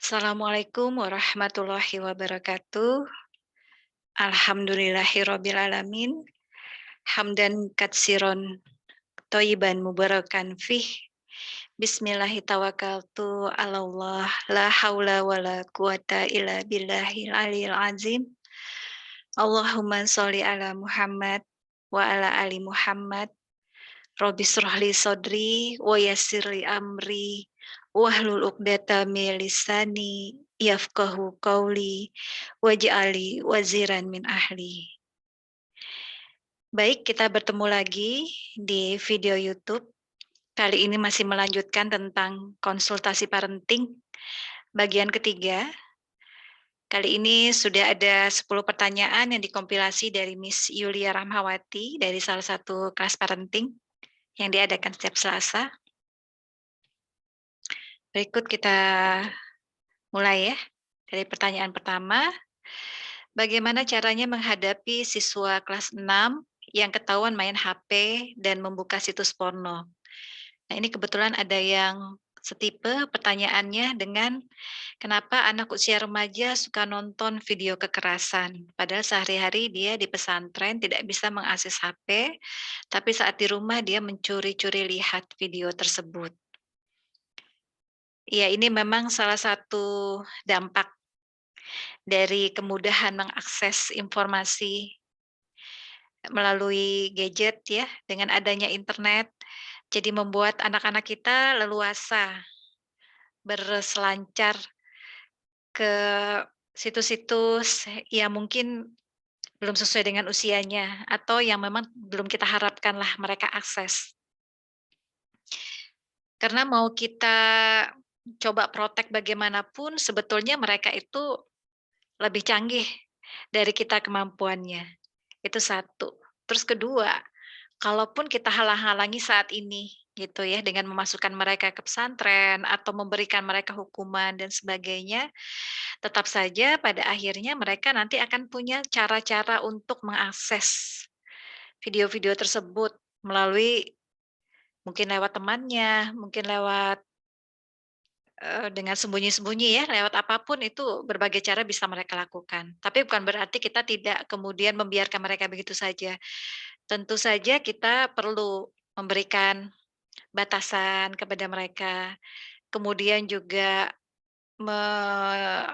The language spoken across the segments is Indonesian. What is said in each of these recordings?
Assalamualaikum warahmatullahi wabarakatuh. Alhamdulillahirabbil alamin. Hamdan katsiron thayyiban mubarakan fih. Bismillahi tawakkaltu 'alallah. La haula wala quwata illa billahil aliyil azim. Allahumma sholli ala Muhammad wa ala ali Muhammad. Rabbi shrah li sadri wa yassir li amri wahlul 'uqdatam min lisani yafqahu qawli waj'alni waziran min ahli. Baik, kita bertemu lagi di video YouTube. Kali ini masih melanjutkan tentang konsultasi parenting bagian ketiga. Kali ini sudah ada 10 pertanyaan yang dikompilasi dari Miss Yulia Rahmawati dari salah satu kelas parenting yang diadakan setiap Selasa. Berikut kita mulai ya, dari pertanyaan pertama, bagaimana caranya menghadapi siswa kelas 6 yang ketahuan main HP dan membuka situs porno? Nah, ini kebetulan ada yang setipe pertanyaannya dengan, kenapa anak usia remaja suka nonton video kekerasan? Padahal sehari-hari dia di pesantren tidak bisa mengakses HP, tapi saat di rumah dia mencuri-curi lihat video tersebut. Ya, ini memang salah satu dampak dari kemudahan mengakses informasi melalui gadget ya, dengan adanya internet, jadi membuat anak-anak kita leluasa berselancar ke situs-situs yang mungkin belum sesuai dengan usianya, atau yang memang belum kita harapkanlah mereka akses. Karena mau kita coba protek bagaimanapun, sebetulnya mereka itu lebih canggih dari kita kemampuannya. Itu satu. Terus kedua, kalaupun kita halang-halangi saat ini gitu ya, dengan memasukkan mereka ke pesantren atau memberikan mereka hukuman dan sebagainya, tetap saja pada akhirnya mereka nanti akan punya cara-cara untuk mengakses video-video tersebut melalui mungkin lewat temannya, mungkin lewat, dengan sembunyi-sembunyi ya, lewat apapun itu berbagai cara bisa mereka lakukan. Tapi bukan berarti kita tidak kemudian membiarkan mereka begitu saja. Tentu saja kita perlu memberikan batasan kepada mereka, kemudian juga me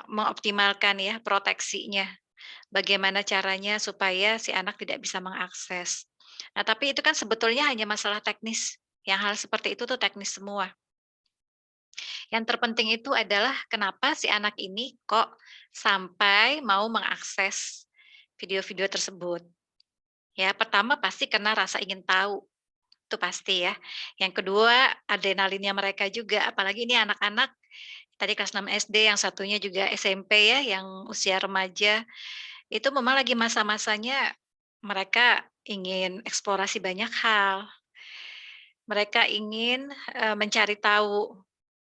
mengoptimalkan ya proteksinya, bagaimana caranya supaya si anak tidak bisa mengakses. Nah, tapi itu kan sebetulnya hanya masalah teknis, yang hal seperti itu tuh teknis semua. Yang terpenting itu adalah kenapa si anak ini kok sampai mau mengakses video-video tersebut. Ya, pertama pasti karena rasa ingin tahu, itu pasti ya. Yang kedua, adrenalinnya mereka juga, apalagi ini anak-anak tadi kelas 6 SD, yang satunya juga SMP ya, yang usia remaja, itu memang lagi masa-masanya mereka ingin eksplorasi banyak hal. Mereka ingin, mencari tahu.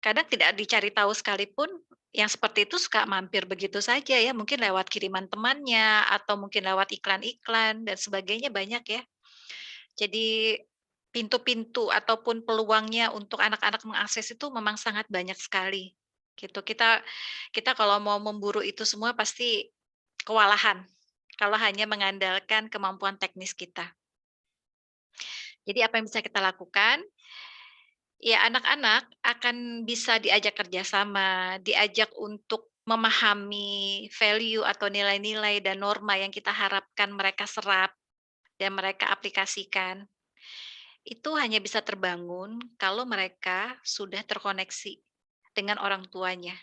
Kadang tidak dicari tahu sekalipun, yang seperti itu suka mampir begitu saja ya, mungkin lewat kiriman temannya, atau mungkin lewat iklan-iklan dan sebagainya banyak ya. Jadi, pintu-pintu ataupun peluangnya untuk anak-anak mengakses itu memang sangat banyak sekali, gitu. Kita kita kalau mau memburu itu semua pasti kewalahan, kalau hanya mengandalkan kemampuan teknis kita. Jadi apa yang bisa kita lakukan, ya anak-anak akan bisa diajak kerjasama, diajak untuk memahami value atau nilai-nilai dan norma yang kita harapkan mereka serap dan mereka aplikasikan. Itu hanya bisa terbangun kalau mereka sudah terkoneksi dengan orang tuanya.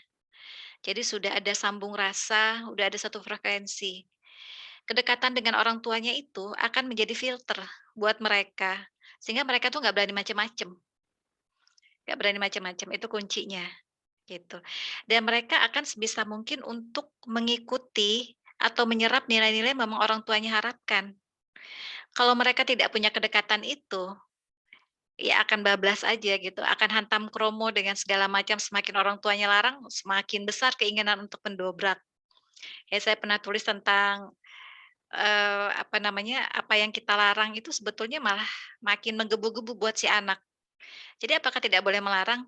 Jadi sudah ada sambung rasa, udah ada satu frekuensi. Kedekatan dengan orang tuanya itu akan menjadi filter buat mereka, sehingga mereka tuh nggak berani macem-macem, nggak berani macem-macem, itu kuncinya, gitu. Dan mereka akan sebisa mungkin untuk mengikuti atau menyerap nilai-nilai yang memang orang tuanya harapkan. Kalau mereka tidak punya kedekatan itu, ya akan bablas aja gitu, akan hantam kromo dengan segala macam, semakin orang tuanya larang, semakin besar keinginan untuk mendobrak. Ya saya pernah tulis tentang, apa namanya, apa yang kita larang itu sebetulnya malah makin menggebu-gebu buat si anak. Jadi apakah tidak boleh melarang?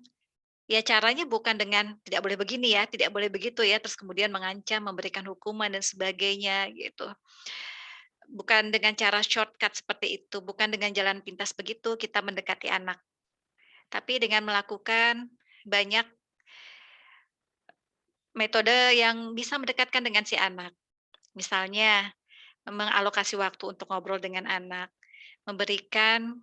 Ya caranya bukan dengan, "Tidak boleh begini ya, tidak boleh begitu ya," terus kemudian mengancam, memberikan hukuman dan sebagainya gitu. Bukan dengan cara shortcut seperti itu, bukan dengan jalan pintas begitu kita mendekati anak, tapi dengan melakukan banyak metode yang bisa mendekatkan dengan si anak. Misalnya, mengalokasi waktu untuk ngobrol dengan anak, memberikan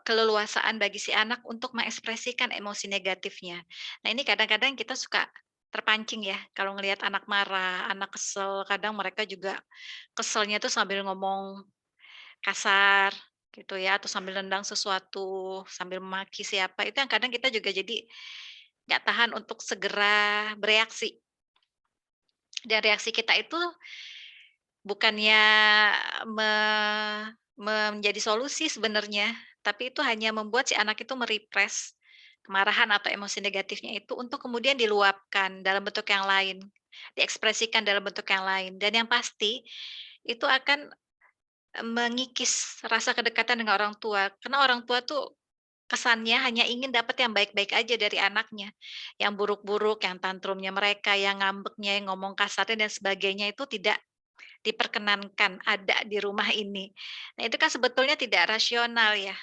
keleluasaan bagi si anak untuk mengekspresikan emosi negatifnya. Nah, ini kadang-kadang kita suka terpancing ya, kalau ngelihat anak marah, anak kesel, kadang mereka juga keselnya tuh sambil ngomong kasar gitu ya, atau sambil nendang sesuatu, sambil memaki siapa, itu yang kadang kita juga jadi nggak tahan untuk segera bereaksi. Dan reaksi kita itu bukannya me menjadi solusi sebenarnya, tapi itu hanya membuat si anak itu kemarahan atau emosi negatifnya itu untuk kemudian diluapkan dalam bentuk yang lain, diekspresikan dalam bentuk yang lain, dan yang pasti itu akan mengikis rasa kedekatan dengan orang tua. Karena orang tua tuh kesannya hanya ingin dapat yang baik-baik aja dari anaknya. Yang buruk-buruk, yang tantrumnya mereka, yang ngambeknya, yang ngomong kasarnya dan sebagainya itu tidak diperkenankan ada di rumah ini. Nah, itu kan sebetulnya tidak rasional ya,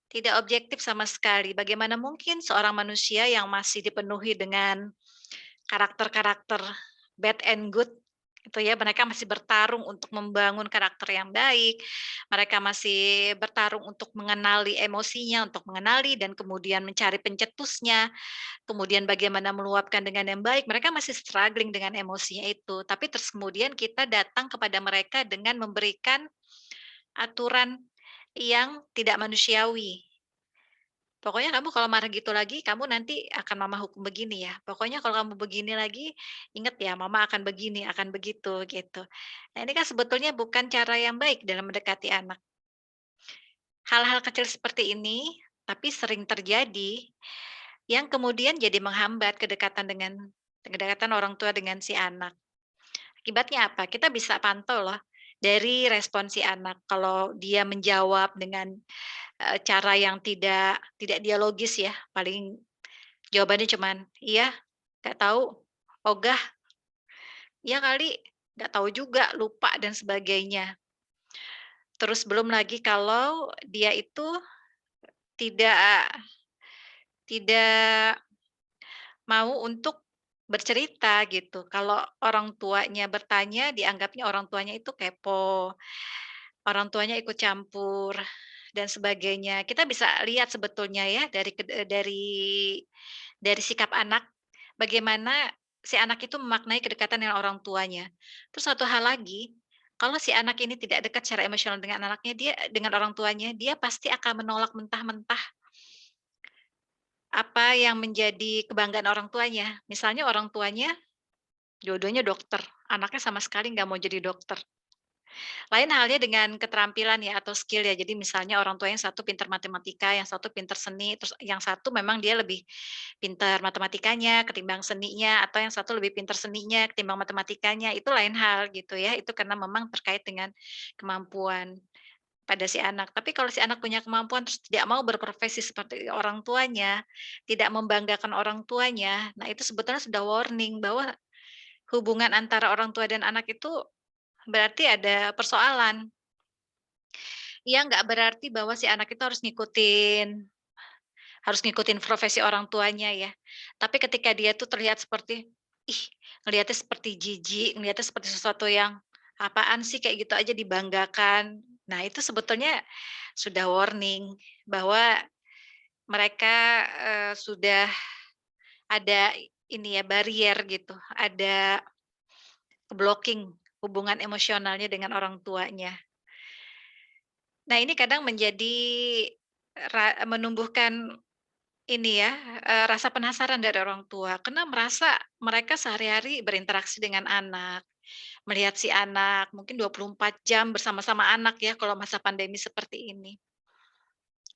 tidak objektif sama sekali. Bagaimana mungkin seorang manusia yang masih dipenuhi dengan karakter-karakter bad and good, itu ya, mereka masih bertarung untuk membangun karakter yang baik, mereka masih bertarung untuk mengenali emosinya, untuk mengenali dan kemudian mencari pencetusnya, kemudian bagaimana meluapkan dengan yang baik, mereka masih struggling dengan emosinya itu. Tapi terus kemudian kita datang kepada mereka dengan memberikan aturan yang tidak manusiawi. "Pokoknya kamu kalau marah gitu lagi, kamu nanti akan mama hukum begini ya. Pokoknya kalau kamu begini lagi, inget ya mama akan begini, akan begitu," gitu. Nah, ini kan sebetulnya bukan cara yang baik dalam mendekati anak. Hal-hal kecil seperti ini, tapi sering terjadi, yang kemudian jadi menghambat kedekatan orang tua dengan si anak. Akibatnya apa? Kita bisa pantau loh dari respon si anak. Kalau dia menjawab dengan, cara yang tidak tidak dialogis ya, paling jawabannya cuman, "Iya, nggak tahu, ogah, iya kali, nggak tahu juga, lupa," dan sebagainya. Terus belum lagi kalau dia itu tidak tidak mau untuk bercerita gitu. Kalau orang tuanya bertanya, dianggapnya orang tuanya itu kepo, orang tuanya ikut campur, dan sebagainya. Kita bisa lihat sebetulnya ya dari sikap anak, bagaimana si anak itu memaknai kedekatan dengan orang tuanya. Terus satu hal lagi, kalau si anak ini tidak dekat secara emosional dengan anaknya, dengan orang tuanya, dia pasti akan menolak mentah-mentah apa yang menjadi kebanggaan orang tuanya. Misalnya orang tuanya dua-duanya dokter, anaknya sama sekali nggak mau jadi dokter. Lain halnya dengan keterampilan ya atau skill ya. Jadi misalnya orang tua yang satu pintar matematika, yang satu pintar seni, terus yang satu memang dia lebih pintar matematikanya ketimbang seninya, atau yang satu lebih pintar seninya ketimbang matematikanya, itu lain hal gitu ya. Itu karena memang terkait dengan kemampuan pada si anak. Tapi kalau si anak punya kemampuan terus tidak mau berprofesi seperti orang tuanya, tidak membanggakan orang tuanya, nah itu sebetulnya sudah warning bahwa hubungan antara orang tua dan anak itu berarti ada persoalan. Iya, nggak berarti bahwa si anak itu harus ngikutin profesi orang tuanya ya. Tapi ketika dia tuh terlihat seperti, ih, ngelihatnya seperti jijik, ngelihatnya seperti sesuatu yang, apaan sih kayak gitu aja dibanggakan. Nah, itu sebetulnya sudah warning bahwa mereka, sudah ada ini ya, barier gitu, ada blocking hubungan emosionalnya dengan orang tuanya. Nah, ini kadang menumbuhkan ini ya, rasa penasaran dari orang tua, karena merasa mereka sehari-hari berinteraksi dengan anak, melihat si anak mungkin 24 jam bersama-sama anak ya kalau masa pandemi seperti ini.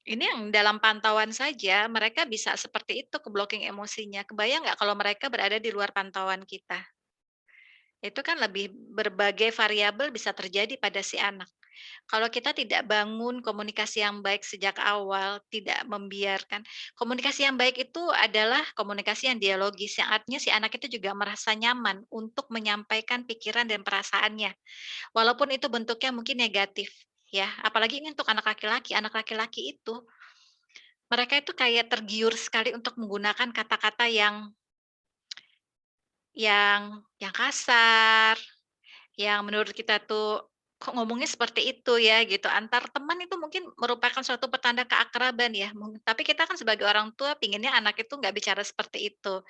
Ini yang dalam pantauan saja mereka bisa seperti itu ke-blocking emosinya, kebayang nggak kalau mereka berada di luar pantauan kita? Itu kan lebih berbagai variabel bisa terjadi pada si anak. Kalau kita tidak bangun komunikasi yang baik sejak awal, tidak membiarkan komunikasi yang baik itu adalah komunikasi yang dialogis, yang artinya si anak itu juga merasa nyaman untuk menyampaikan pikiran dan perasaannya, walaupun itu bentuknya mungkin negatif, ya. Apalagi ini untuk anak laki-laki itu, mereka itu kayak tergiur sekali untuk menggunakan kata-kata yang kasar, yang menurut kita tuh, kok ngomongnya seperti itu ya gitu, antar teman itu mungkin merupakan suatu petanda keakraban ya, tapi kita kan sebagai orang tua pinginnya anak itu nggak bicara seperti itu.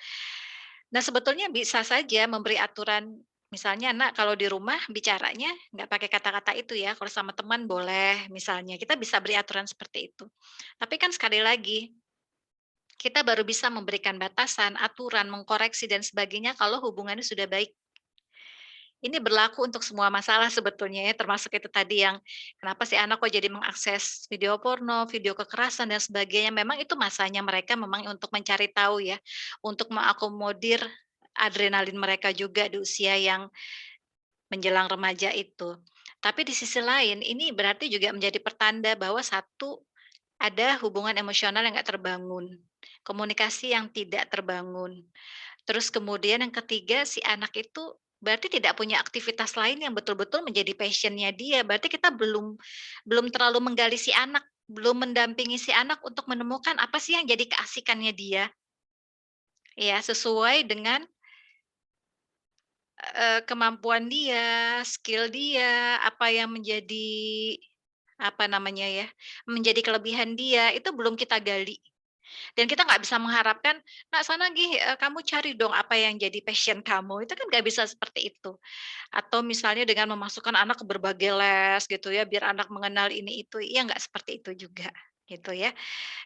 Nah sebetulnya bisa saja memberi aturan, misalnya, "Nak kalau di rumah bicaranya nggak pakai kata-kata itu ya, kalau sama teman boleh," misalnya, kita bisa beri aturan seperti itu. Tapi kan sekali lagi, kita baru bisa memberikan batasan, aturan, mengkoreksi dan sebagainya kalau hubungannya sudah baik. Ini berlaku untuk semua masalah sebetulnya ya, termasuk itu tadi yang kenapa si anak kok jadi mengakses video porno, video kekerasan dan sebagainya. Memang itu masanya mereka memang untuk mencari tahu ya, untuk mengakomodir adrenalin mereka juga di usia yang menjelang remaja itu. Tapi di sisi lain ini berarti juga menjadi pertanda bahwa satu, ada hubungan emosional yang nggak terbangun, komunikasi yang tidak terbangun. Terus kemudian yang ketiga, si anak itu berarti tidak punya aktivitas lain yang betul-betul menjadi passion-nya dia. Berarti kita belum terlalu menggali si anak, belum mendampingi si anak untuk menemukan apa sih yang jadi keasikannya dia, ya sesuai dengan, kemampuan dia, skill dia, apa yang menjadi, apa namanya ya, menjadi kelebihan dia, itu belum kita gali. Dan kita nggak bisa mengharapkan, "Nak sana gi, kamu cari dong apa yang jadi passion kamu." Itu kan nggak bisa seperti itu. Atau misalnya dengan memasukkan anak ke berbagai les gitu ya, biar anak mengenal ini itu, ya nggak seperti itu juga, gitu ya.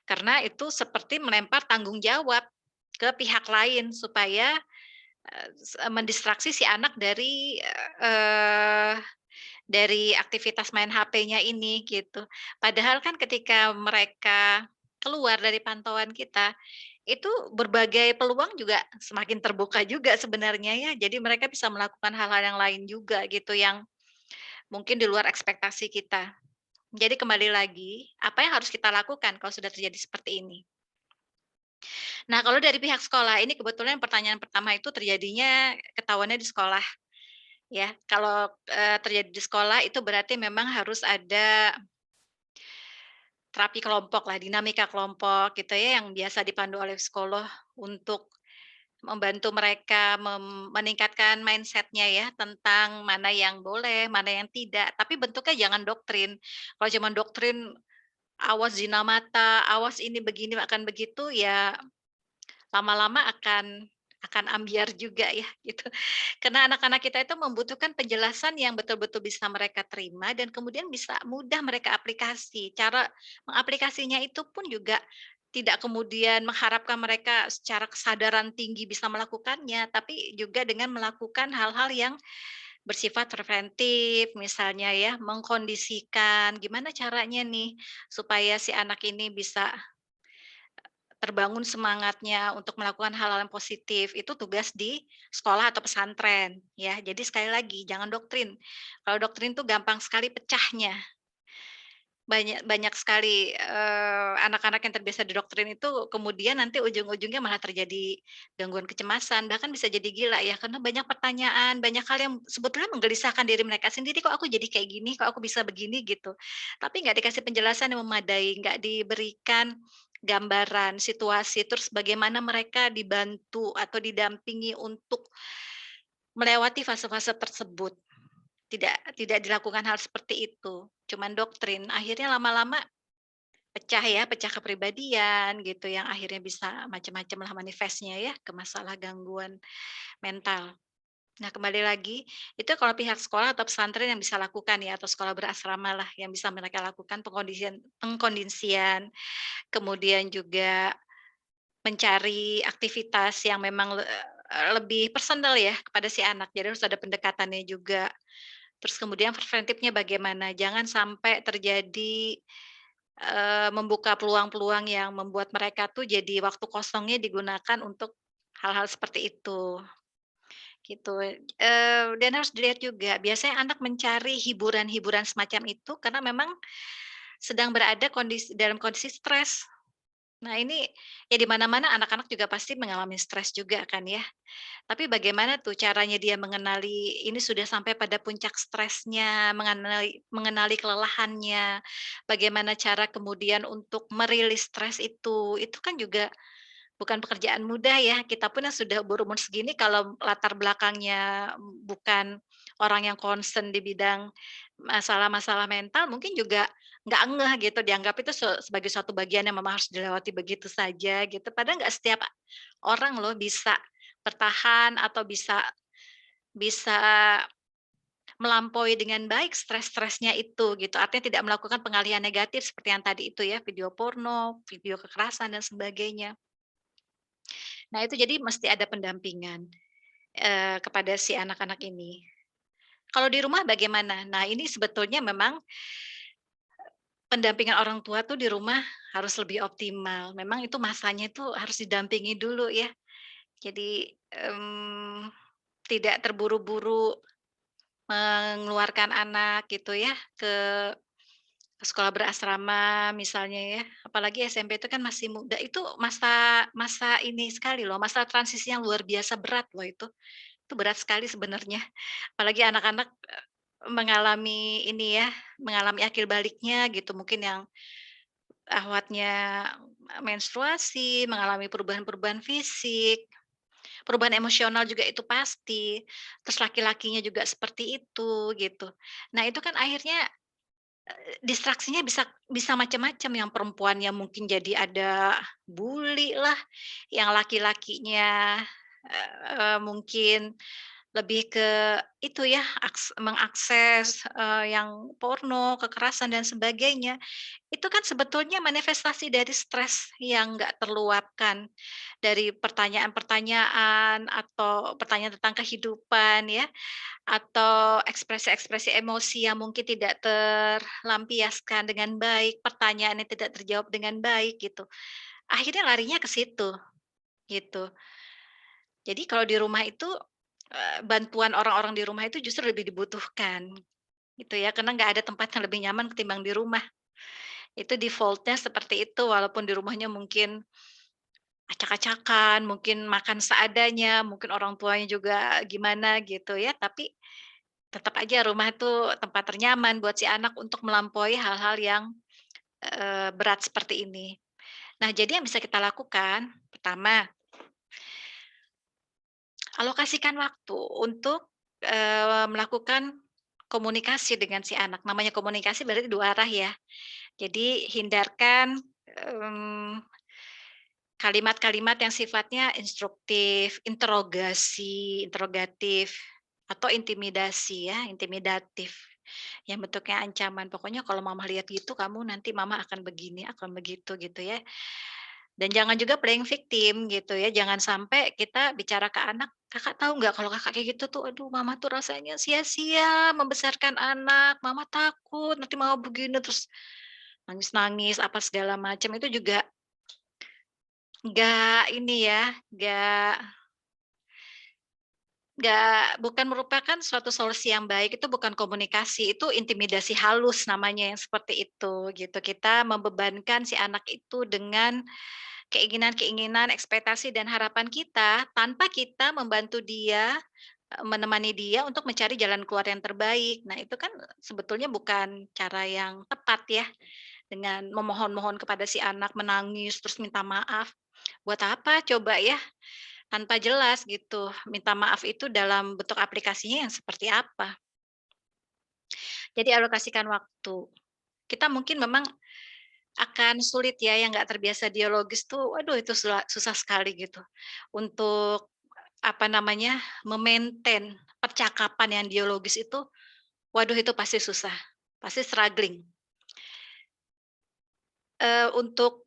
Karena itu seperti melempar tanggung jawab ke pihak lain supaya, mendistraksi si anak dari aktivitas main HP-nya ini gitu. Padahal kan ketika mereka keluar dari pantauan kita, itu berbagai peluang juga semakin terbuka juga sebenarnya ya. Jadi mereka bisa melakukan hal-hal yang lain juga gitu yang mungkin di luar ekspektasi kita. Jadi kembali lagi, apa yang harus kita lakukan kalau sudah terjadi seperti ini? Nah, kalau dari pihak sekolah ini kebetulan pertanyaan pertama itu terjadinya ketahuannya di sekolah ya. Kalau, terjadi di sekolah itu berarti memang harus ada terapi kelompok lah, dinamika kelompok gitu ya, yang biasa dipandu oleh psikolog untuk membantu mereka meningkatkan mindset-nya ya, tentang mana yang boleh, mana yang tidak, tapi bentuknya jangan doktrin. Kalau cuman doktrin, "Awas zina mata, awas ini begini, akan begitu," ya lama-lama akan ambiar juga ya, gitu. Karena anak-anak kita itu membutuhkan penjelasan yang betul-betul bisa mereka terima dan kemudian bisa mudah mereka aplikasi. Cara mengaplikasinya itu pun juga tidak kemudian mengharapkan mereka secara kesadaran tinggi bisa melakukannya, tapi juga dengan melakukan hal-hal yang bersifat preventif, misalnya ya, mengkondisikan, gimana caranya nih supaya si anak ini bisa terbangun semangatnya untuk melakukan hal-hal yang positif, itu tugas di sekolah atau pesantren, ya. Jadi sekali lagi, jangan doktrin. Kalau doktrin tuh gampang sekali pecahnya. Banyak banyak sekali, anak-anak yang terbiasa didoktrin itu kemudian nanti ujung-ujungnya malah terjadi gangguan kecemasan, bahkan bisa jadi gila ya, karena banyak pertanyaan, banyak hal yang sebetulnya menggelisahkan diri mereka sendiri, "Kok aku jadi kayak gini? Kok aku bisa begini?" Gitu. Tapi nggak dikasih penjelasan yang memadai, nggak diberikan gambaran situasi, terus bagaimana mereka dibantu atau didampingi untuk melewati fase-fase tersebut. Tidak dilakukan hal seperti itu, cuman doktrin, akhirnya lama-lama pecah ya, pecah kepribadian gitu yang akhirnya bisa macam-macam lah manifestnya ya, ke masalah gangguan mental. Nah kembali lagi, itu kalau pihak sekolah atau pesantren yang bisa lakukan ya, atau sekolah berasrama lah yang bisa mereka lakukan pengkondisian pengkondisian, kemudian juga mencari aktivitas yang memang lebih personal ya kepada si anak, jadi harus ada pendekatannya juga. Terus kemudian preventifnya bagaimana, jangan sampai terjadi, membuka peluang-peluang yang membuat mereka tuh jadi waktu kosongnya digunakan untuk hal-hal seperti itu, gitu. Dan harus dilihat juga, biasanya anak mencari hiburan-hiburan semacam itu karena memang sedang berada dalam kondisi stres. Nah ini, ya di mana-mana anak-anak juga pasti mengalami stres juga kan ya. Tapi bagaimana tuh caranya dia mengenali ini sudah sampai pada puncak stresnya, mengenali mengenali kelelahannya, bagaimana cara kemudian untuk merilis stres itu kan juga bukan pekerjaan mudah ya, kita pun yang sudah berumur segini kalau latar belakangnya bukan orang yang concern di bidang masalah-masalah mental mungkin juga nggak ngeh gitu, dianggap itu sebagai suatu bagian yang memang harus dilewati begitu saja gitu. Padahal nggak setiap orang loh bisa bertahan atau bisa bisa melampaui dengan baik stres-stresnya itu gitu, artinya tidak melakukan pengalihan negatif seperti yang tadi itu ya, video porno, video kekerasan dan sebagainya. Nah itu jadi mesti ada pendampingan, kepada si anak-anak ini. Kalau di rumah bagaimana? Nah ini sebetulnya memang pendampingan orang tua tuh di rumah harus lebih optimal. Memang itu masanya itu harus didampingi dulu ya. Jadi, tidak terburu-buru mengeluarkan anak gitu ya ke sekolah berasrama misalnya ya, apalagi SMP itu kan masih muda, itu masa masa ini sekali loh, masa transisi yang luar biasa berat loh itu. Itu berat sekali sebenarnya, apalagi anak-anak, mengalami ini ya, mengalami akil baliknya gitu, mungkin yang ahwatnya menstruasi, mengalami perubahan-perubahan fisik, perubahan emosional juga itu pasti, terus laki-lakinya juga seperti itu, gitu. Nah itu kan akhirnya distraksinya bisa bisa macam-macam, yang perempuannya mungkin jadi ada bully lah, yang laki-lakinya, mungkin lebih ke itu ya, mengakses, yang porno, kekerasan dan sebagainya. Itu kan sebetulnya manifestasi dari stres yang nggak terluapkan, dari pertanyaan-pertanyaan atau pertanyaan tentang kehidupan ya, atau ekspresi-ekspresi emosi yang mungkin tidak terlampiaskan dengan baik, pertanyaan yang tidak terjawab dengan baik gitu. Akhirnya larinya ke situ, gitu. Jadi kalau di rumah itu, bantuan orang-orang di rumah itu justru lebih dibutuhkan, gitu ya, karena nggak ada tempat yang lebih nyaman ketimbang di rumah. Itu default-nya seperti itu, walaupun di rumahnya mungkin acak-acakan, mungkin makan seadanya, mungkin orang tuanya juga gimana gitu ya, tapi tetap aja rumah itu tempat ternyaman buat si anak untuk melampaui hal-hal yang, berat seperti ini. Nah, jadi yang bisa kita lakukan, pertama, alokasikan waktu untuk, melakukan komunikasi dengan si anak. Namanya komunikasi berarti 2 arah ya. Jadi hindarkan, kalimat-kalimat yang sifatnya instruktif, interrogatif, atau intimidasi ya, intimidatif, yang bentuknya ancaman. Pokoknya kalau mama lihat gitu, kamu nanti mama akan begini, akan begitu, gitu ya. Dan jangan juga playing victim gitu ya, jangan sampai kita bicara ke anak, "Kakak tahu nggak kalau Kakak kayak gitu tuh, aduh mama tuh rasanya sia-sia membesarkan anak, mama takut nanti mama begini," terus nangis-nangis apa segala macam, itu juga nggak ini ya, bukan merupakan suatu solusi yang baik, itu bukan komunikasi, itu intimidasi halus namanya yang seperti itu, gitu. Kita membebankan si anak itu dengan keinginan-keinginan, ekspektasi, dan harapan kita, tanpa kita membantu dia, menemani dia untuk mencari jalan keluar yang terbaik. Nah, itu kan sebetulnya bukan cara yang tepat ya, dengan memohon-mohon kepada si anak, menangis, terus minta maaf. Buat apa coba ya? Tanpa jelas gitu, minta maaf itu dalam bentuk aplikasinya yang seperti apa. Jadi alokasikan waktu. Kita mungkin memang akan sulit ya, yang nggak terbiasa dialogis tuh, waduh itu susah sekali gitu, untuk apa namanya, percakapan yang dialogis itu, waduh itu pasti susah, pasti struggling. Untuk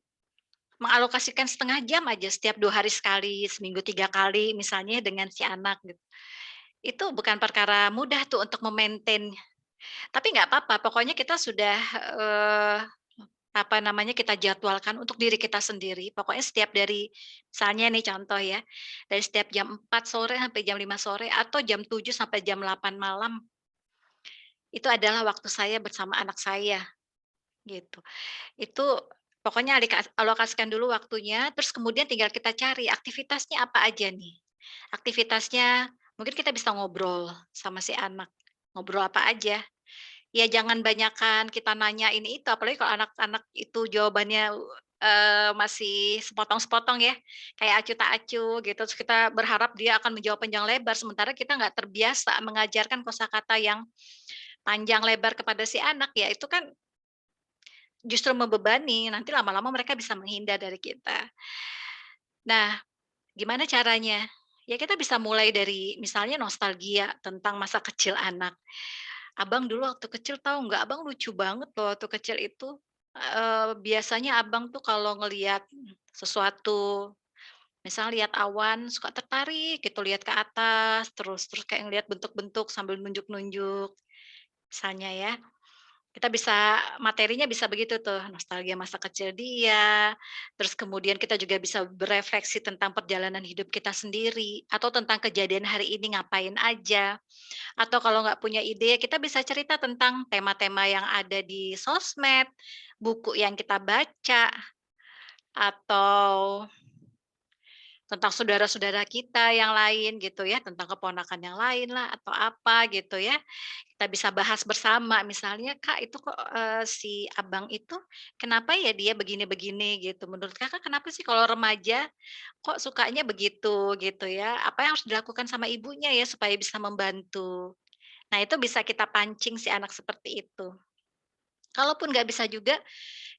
mengalokasikan 1/2 jam aja setiap 2 hari sekali, seminggu 3 kali misalnya dengan si anak gitu. Itu bukan perkara mudah tuh untuk tapi nggak apa-apa pokoknya kita sudah, apa namanya, kita jadwalkan untuk diri kita sendiri. Pokoknya setiap dari misalnya nih contoh ya, dari setiap jam 4 sore sampai jam 5 sore atau jam 7 sampai jam 8 malam, itu adalah waktu saya bersama anak saya, gitu. Itu pokoknya alokasikan dulu waktunya, terus kemudian tinggal kita cari aktivitasnya apa aja nih. Aktivitasnya mungkin kita bisa ngobrol sama si anak, ngobrol apa aja. Ya jangan banyakan kita nanya ini itu, apalagi kalau anak-anak itu jawabannya, masih sepotong-sepotong ya, kayak acu tak acu gitu, terus kita berharap dia akan menjawab panjang lebar, sementara kita nggak terbiasa mengajarkan kosakata yang panjang lebar kepada si anak, ya itu kan justru membebani, nanti lama-lama mereka bisa menghindar dari kita. Nah, gimana caranya? Ya kita bisa mulai dari misalnya nostalgia tentang masa kecil anak. "Abang dulu waktu kecil tahu nggak, Abang lucu banget loh waktu kecil itu, biasanya Abang tuh kalau ngelihat sesuatu, misal lihat awan suka tertarik gitu, lihat ke atas terus terus kayak ngelihat bentuk-bentuk sambil nunjuk-nunjuk." Misalnya ya. Kita bisa materinya bisa begitu tuh, nostalgia masa kecil dia, terus kemudian kita juga bisa berefleksi tentang perjalanan hidup kita sendiri, atau tentang kejadian hari ini ngapain aja, atau kalau nggak punya ide, kita bisa cerita tentang tema-tema yang ada di sosmed, buku yang kita baca, atau tentang saudara-saudara kita yang lain gitu ya, tentang keponakan yang lain lah, atau apa gitu ya. Kita bisa bahas bersama misalnya, "Kak itu kok, si Abang itu kenapa ya dia begini-begini?" Gitu. "Menurut Kakak kenapa sih kalau remaja kok sukanya begitu?" Gitu ya. "Apa yang harus dilakukan sama ibunya ya supaya bisa membantu?" Nah itu bisa kita pancing si anak seperti itu. Kalaupun nggak bisa juga,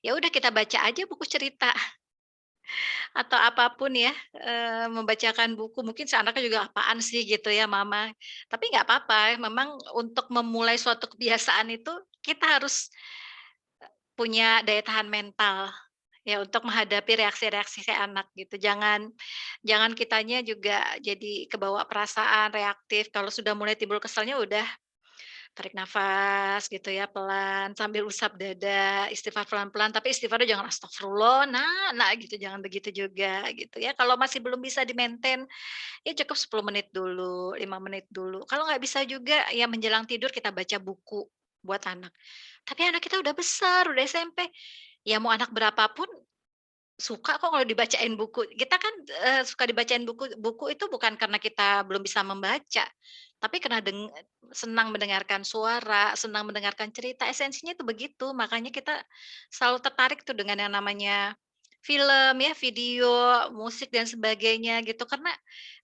ya udah kita baca aja buku cerita atau apapun ya, membacakan buku mungkin si anaknya juga, "Apaan sih?" Gitu ya, "Mama." Tapi nggak apa-apa, memang untuk memulai suatu kebiasaan itu kita harus punya daya tahan mental, ya untuk menghadapi reaksi-reaksi si anak gitu. Jangan jangan kitanya juga jadi kebawa perasaan, reaktif, kalau sudah mulai timbul keselnya udah tarik nafas gitu ya pelan, sambil usap dada, istighfar pelan-pelan, tapi istighfarnya jangan, "Astagfirullah, Nak Nak," gitu, jangan begitu juga gitu ya. Kalau masih belum bisa di-maintain, ya cukup 10 menit dulu, 5 menit dulu. Kalau nggak bisa juga, ya menjelang tidur kita baca buku buat anak. Tapi anak kita udah besar, udah SMP, ya mau anak berapapun suka kok kalau dibacain buku. Kita kan, suka dibacain buku buku itu bukan karena kita belum bisa membaca, tapi karena senang mendengarkan suara, senang mendengarkan cerita, esensinya itu begitu. Makanya kita selalu tertarik tuh dengan yang namanya film ya, video, musik dan sebagainya gitu, karena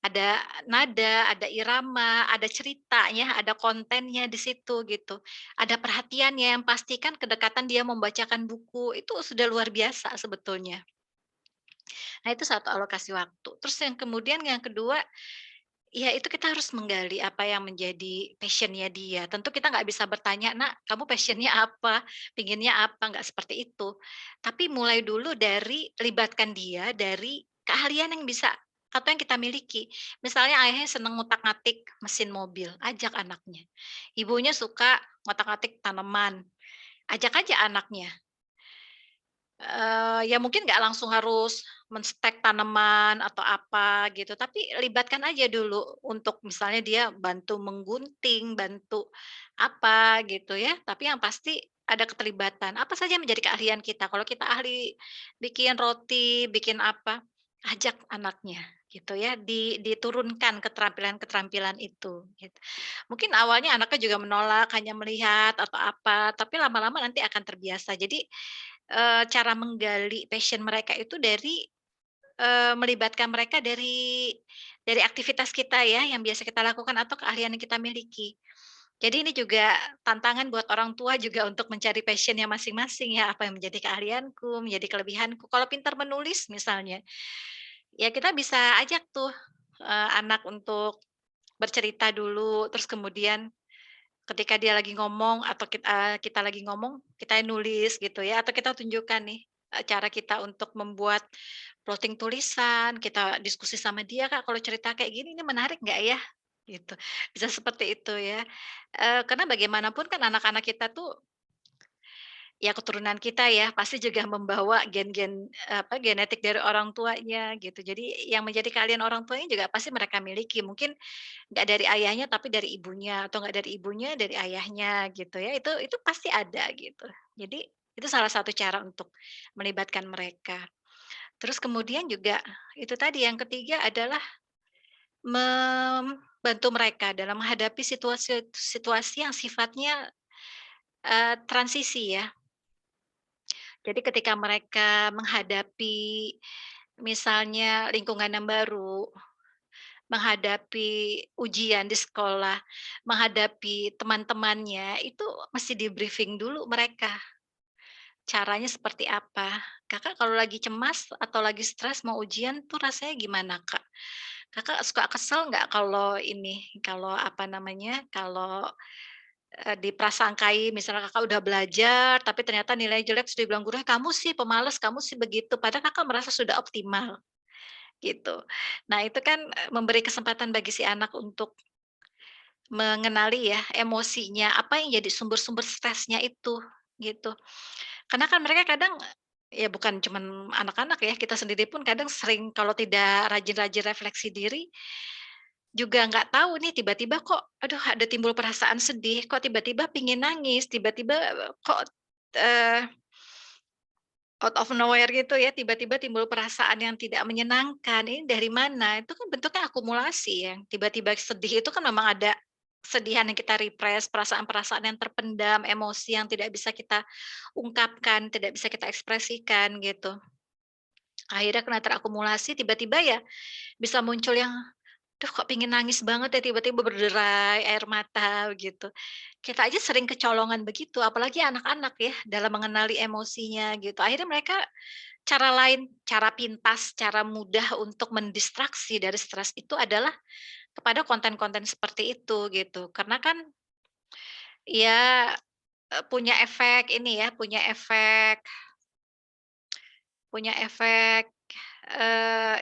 ada nada, ada irama, ada ceritanya, ada kontennya di situ gitu. Ada perhatiannya yang pastikan kedekatan dia membacakan buku, itu sudah luar biasa sebetulnya. Nah, itu satu alokasi waktu. Terus yang kemudian yang kedua, ya itu kita harus menggali apa yang menjadi passion-nya dia. Tentu kita nggak bisa bertanya, "Nak, kamu passion-nya apa? Pinginnya apa?" Nggak seperti itu. Tapi mulai dulu dari libatkan dia dari keahlian yang bisa atau yang kita miliki. Misalnya ayahnya senang ngutak-ngatik mesin mobil, ajak anaknya. Ibunya suka ngotak-ngatik tanaman, ajak aja anaknya. Ya mungkin nggak langsung harus menstek tanaman atau apa gitu, tapi libatkan aja dulu untuk misalnya dia bantu menggunting, bantu apa gitu ya, tapi yang pasti ada keterlibatan. Apa saja yang menjadi keahlian kita, kalau kita ahli bikin roti, bikin apa, ajak anaknya gitu ya, diturunkan keterampilan-keterampilan itu, gitu. Mungkin awalnya anaknya juga menolak, hanya melihat atau apa, tapi lama-lama nanti akan terbiasa. Jadi cara menggali passion mereka itu dari, melibatkan mereka dari aktivitas kita ya, yang biasa kita lakukan atau keahlian yang kita miliki. Jadi ini juga tantangan buat orang tua juga untuk mencari passion-nya masing-masing ya, apa yang menjadi keahlianku, menjadi kelebihanku. Kalau pintar menulis misalnya, ya kita bisa ajak tuh, anak untuk bercerita dulu, terus kemudian ketika dia lagi ngomong atau kita lagi ngomong, kita nulis gitu ya, atau kita tunjukkan nih, cara kita untuk membuat plotting tulisan, kita diskusi sama dia, "Kak, kalau cerita kayak gini, ini menarik nggak ya?" Gitu. Bisa seperti itu ya. Karena bagaimanapun kan anak-anak kita tuh ya keturunan kita ya, pasti juga membawa gen-gen, genetik dari orang tuanya gitu. Jadi yang menjadi keahlian orang tuanya juga pasti mereka miliki. Mungkin nggak dari ayahnya tapi dari ibunya, atau nggak dari ibunya dari ayahnya gitu ya, itu pasti ada gitu. Jadi itu salah satu cara untuk melibatkan mereka. Terus kemudian juga itu tadi yang ketiga adalah membantu mereka dalam menghadapi situasi yang sifatnya, transisi ya. Jadi ketika mereka menghadapi misalnya lingkungan yang baru, menghadapi ujian di sekolah, menghadapi teman-temannya, itu mesti di-briefing dulu mereka, caranya seperti apa. Kakak kalau lagi cemas atau lagi stres mau ujian tuh rasanya gimana, Kak? Kakak suka kesel nggak kalau ini, kalau apa namanya, kalau diprasangkai misalnya Kakak udah belajar, tapi ternyata nilai jelek terus dibilang gurunya, "Kamu sih pemalas, kamu sih begitu." Padahal Kakak merasa sudah optimal, gitu. Nah itu kan, memberi kesempatan bagi si anak untuk mengenali ya emosinya, apa yang jadi sumber-sumber stresnya itu, gitu. Karena kan mereka kadang, ya bukan cuman anak-anak ya, kita sendiri pun kadang sering kalau tidak rajin-rajin refleksi diri, juga nggak tahu nih tiba-tiba kok, aduh ada timbul perasaan sedih, kok tiba-tiba pingin nangis, tiba-tiba, kok, eee, out of nowhere gitu ya, tiba-tiba timbul perasaan yang tidak menyenangkan, ini dari mana? Itu kan bentuknya akumulasi ya, tiba-tiba sedih itu kan memang ada kesedihan yang kita repress, perasaan-perasaan yang terpendam, emosi yang tidak bisa kita ungkapkan, tidak bisa kita ekspresikan gitu. Akhirnya karena terakumulasi tiba-tiba ya bisa muncul yang, "Duh kok pengen nangis banget ya," tiba-tiba berderai air mata gitu. Kita aja sering kecolongan begitu, apalagi anak-anak ya dalam mengenali emosinya gitu. Akhirnya mereka cara lain, cara pintas, cara mudah untuk mendistraksi dari stres itu adalah kepada konten-konten seperti itu gitu. Karena kan ya, punya efek ini ya, punya efek,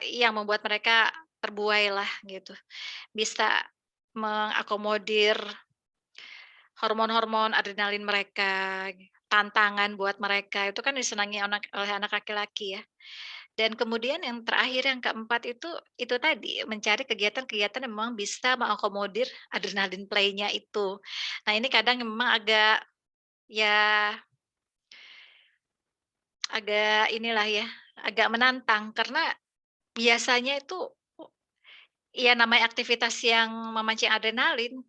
yang membuat mereka terbuai lah gitu. Bisa mengakomodir hormon-hormon adrenalin mereka, tantangan buat mereka, itu kan disenangi oleh anak laki-laki ya. Dan kemudian yang terakhir, yang keempat itu tadi, mencari kegiatan-kegiatan yang memang bisa mengakomodir adrenalin play-nya itu. Nah ini kadang memang agak, ya agak inilah ya, agak menantang karena biasanya itu, ya namanya aktivitas yang memancing adrenalin,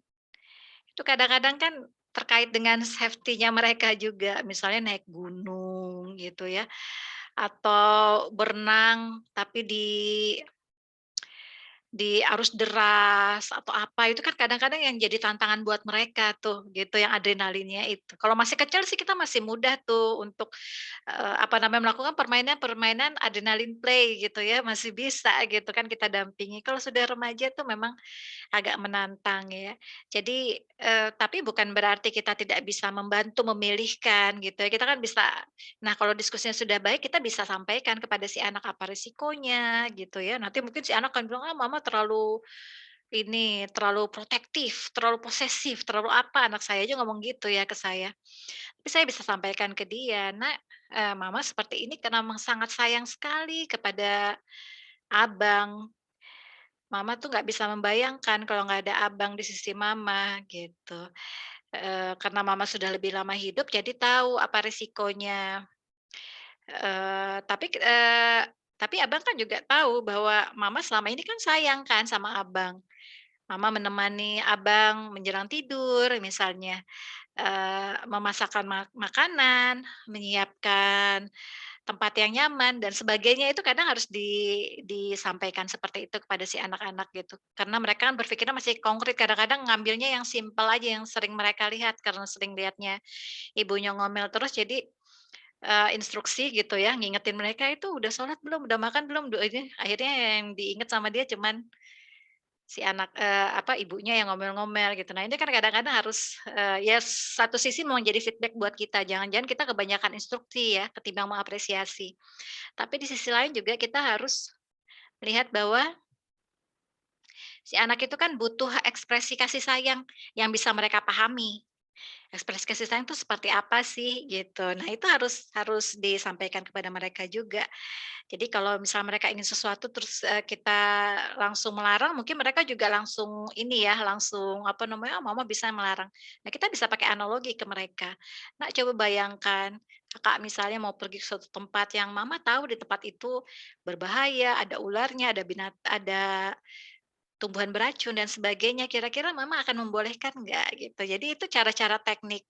itu kadang-kadang kan terkait dengan safety-nya mereka juga, misalnya naik gunung gitu ya, atau berenang tapi di arus deras atau apa, itu kan kadang-kadang yang jadi tantangan buat mereka tuh, gitu, yang adrenalinnya itu. Kalau masih kecil sih kita masih mudah tuh untuk, apa namanya, melakukan permainan-permainan adrenaline play gitu ya, masih bisa gitu kan kita dampingi. Kalau sudah remaja tuh memang agak menantang ya. Jadi, tapi bukan berarti kita tidak bisa membantu memilihkan gitu ya, kita kan bisa, nah kalau diskusinya sudah baik kita bisa sampaikan kepada si anak apa risikonya gitu ya, nanti mungkin si anak akan bilang, "Ah mama terlalu ini, terlalu protektif, terlalu posesif, terlalu apa," anak saya aja ngomong gitu ya ke saya. Tapi saya bisa sampaikan ke dia, "Nak, mama seperti ini karena memang sangat sayang sekali kepada Abang. Mama tuh nggak bisa membayangkan kalau nggak ada Abang di sisi mama," gitu. Karena mama sudah lebih lama hidup jadi tahu apa risikonya. Tapi Abang kan juga tahu bahwa mama selama ini kan sayang kan sama Abang. Mama menemani Abang menjelang tidur misalnya, memasakkan makanan, menyiapkan tempat yang nyaman dan sebagainya itu kadang harus disampaikan seperti itu kepada si anak-anak gitu. Karena mereka kan berpikirnya masih konkret, kadang-kadang ngambilnya yang simpel aja yang sering mereka lihat karena sering lihatnya ibunya ngomel terus jadi, instruksi gitu ya, ngingetin mereka, "Itu udah sholat belum? Udah makan belum?" Ini akhirnya yang diinget sama dia cuman si anak, ibunya yang ngomel-ngomel gitu. Nah ini kan kadang-kadang harus, ya satu sisi mau jadi feedback buat kita, jangan-jangan kita kebanyakan instruksi ya ketimbang mengapresiasi. Tapi di sisi lain juga kita harus melihat bahwa si anak itu kan butuh ekspresi kasih sayang yang bisa mereka pahami. Ekspresi kasih sayang itu seperti apa sih gitu. Nah itu harus harus disampaikan kepada mereka juga. Jadi kalau misal mereka ingin sesuatu terus, kita langsung melarang mungkin mereka juga langsung ini ya, langsung apa namanya, "Oh mama bisa melarang." Nah kita bisa pakai analogi ke mereka. "Nak coba bayangkan, Kakak misalnya mau pergi ke suatu tempat yang mama tahu di tempat itu berbahaya, ada ularnya, ada tumbuhan beracun dan sebagainya, kira-kira mama akan membolehkan nggak?" Gitu. Jadi itu cara-cara teknik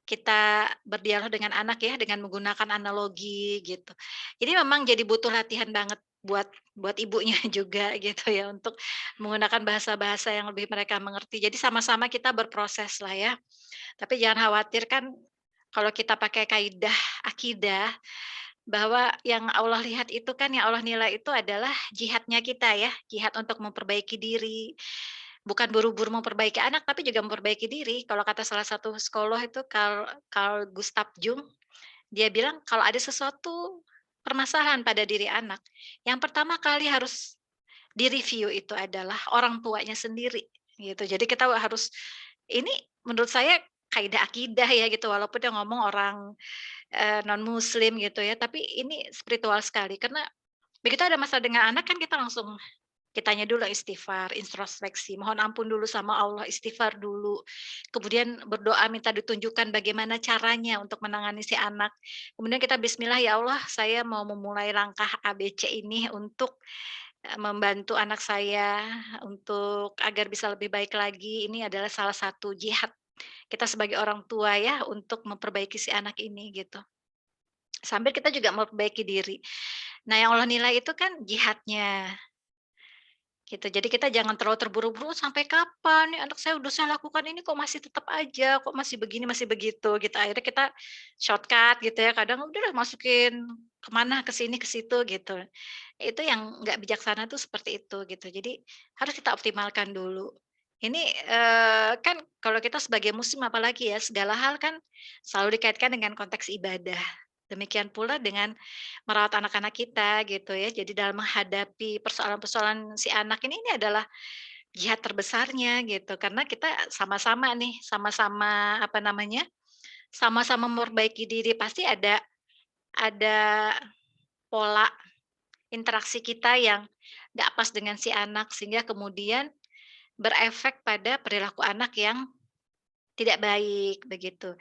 kita berdialog dengan anak ya, dengan menggunakan analogi gitu. Jadi memang jadi butuh latihan banget buat ibunya juga gitu ya, untuk menggunakan bahasa-bahasa yang lebih mereka mengerti. Jadi sama-sama kita berproses lah ya. Tapi jangan khawatir kan kalau kita pakai kaidah akidah, bahwa yang Allah lihat itu kan, yang Allah nilai itu adalah jihadnya kita ya, jihad untuk memperbaiki diri, bukan buru-buru memperbaiki anak, tapi juga memperbaiki diri. Kalau kata salah satu psikolog itu Carl Carl Gustav Jung, dia bilang kalau ada sesuatu permasalahan pada diri anak, yang pertama kali harus direview itu adalah orang tuanya sendiri, gitu. Jadi kita harus ini menurut saya kaidah akidah ya gitu, walaupun dia ngomong orang, non muslim gitu ya, tapi ini spiritual sekali. Karena begitu ada masalah dengan anak kan kita langsung kitanya dulu istighfar, introspeksi, mohon ampun dulu sama Allah, istighfar dulu. Kemudian berdoa minta ditunjukkan bagaimana caranya untuk menangani si anak. Kemudian kita bismillah, "Ya Allah, saya mau memulai langkah A, B, C ini untuk, membantu anak saya untuk agar bisa lebih baik lagi." Ini adalah salah satu jihad kita sebagai orang tua ya, untuk memperbaiki si anak ini gitu. Sambil kita juga memperbaiki diri. Nah, yang Allah nilai itu kan jihadnya. Gitu, jadi kita jangan terlalu terburu-buru, "Sampai kapan nih anak saya udah saya lakukan ini kok masih tetap aja, kok masih begini, masih begitu," gitu. Akhirnya kita shortcut gitu ya, kadang udahlah masukin kemana ke sini, ke situ gitu. Itu yang nggak bijaksana tuh seperti itu gitu. Jadi harus kita optimalkan dulu. Ini, kan kalau kita sebagai muslim apalagi ya, segala hal kan selalu dikaitkan dengan konteks ibadah. Demikian pula dengan merawat anak-anak kita gitu ya. Jadi dalam menghadapi persoalan-persoalan si anak ini adalah jihad terbesarnya gitu. Karena kita sama-sama nih, sama-sama apa namanya, sama-sama memperbaiki diri. Pasti ada pola interaksi kita yang nggak pas dengan si anak sehingga kemudian berefek pada perilaku anak yang tidak baik begitu.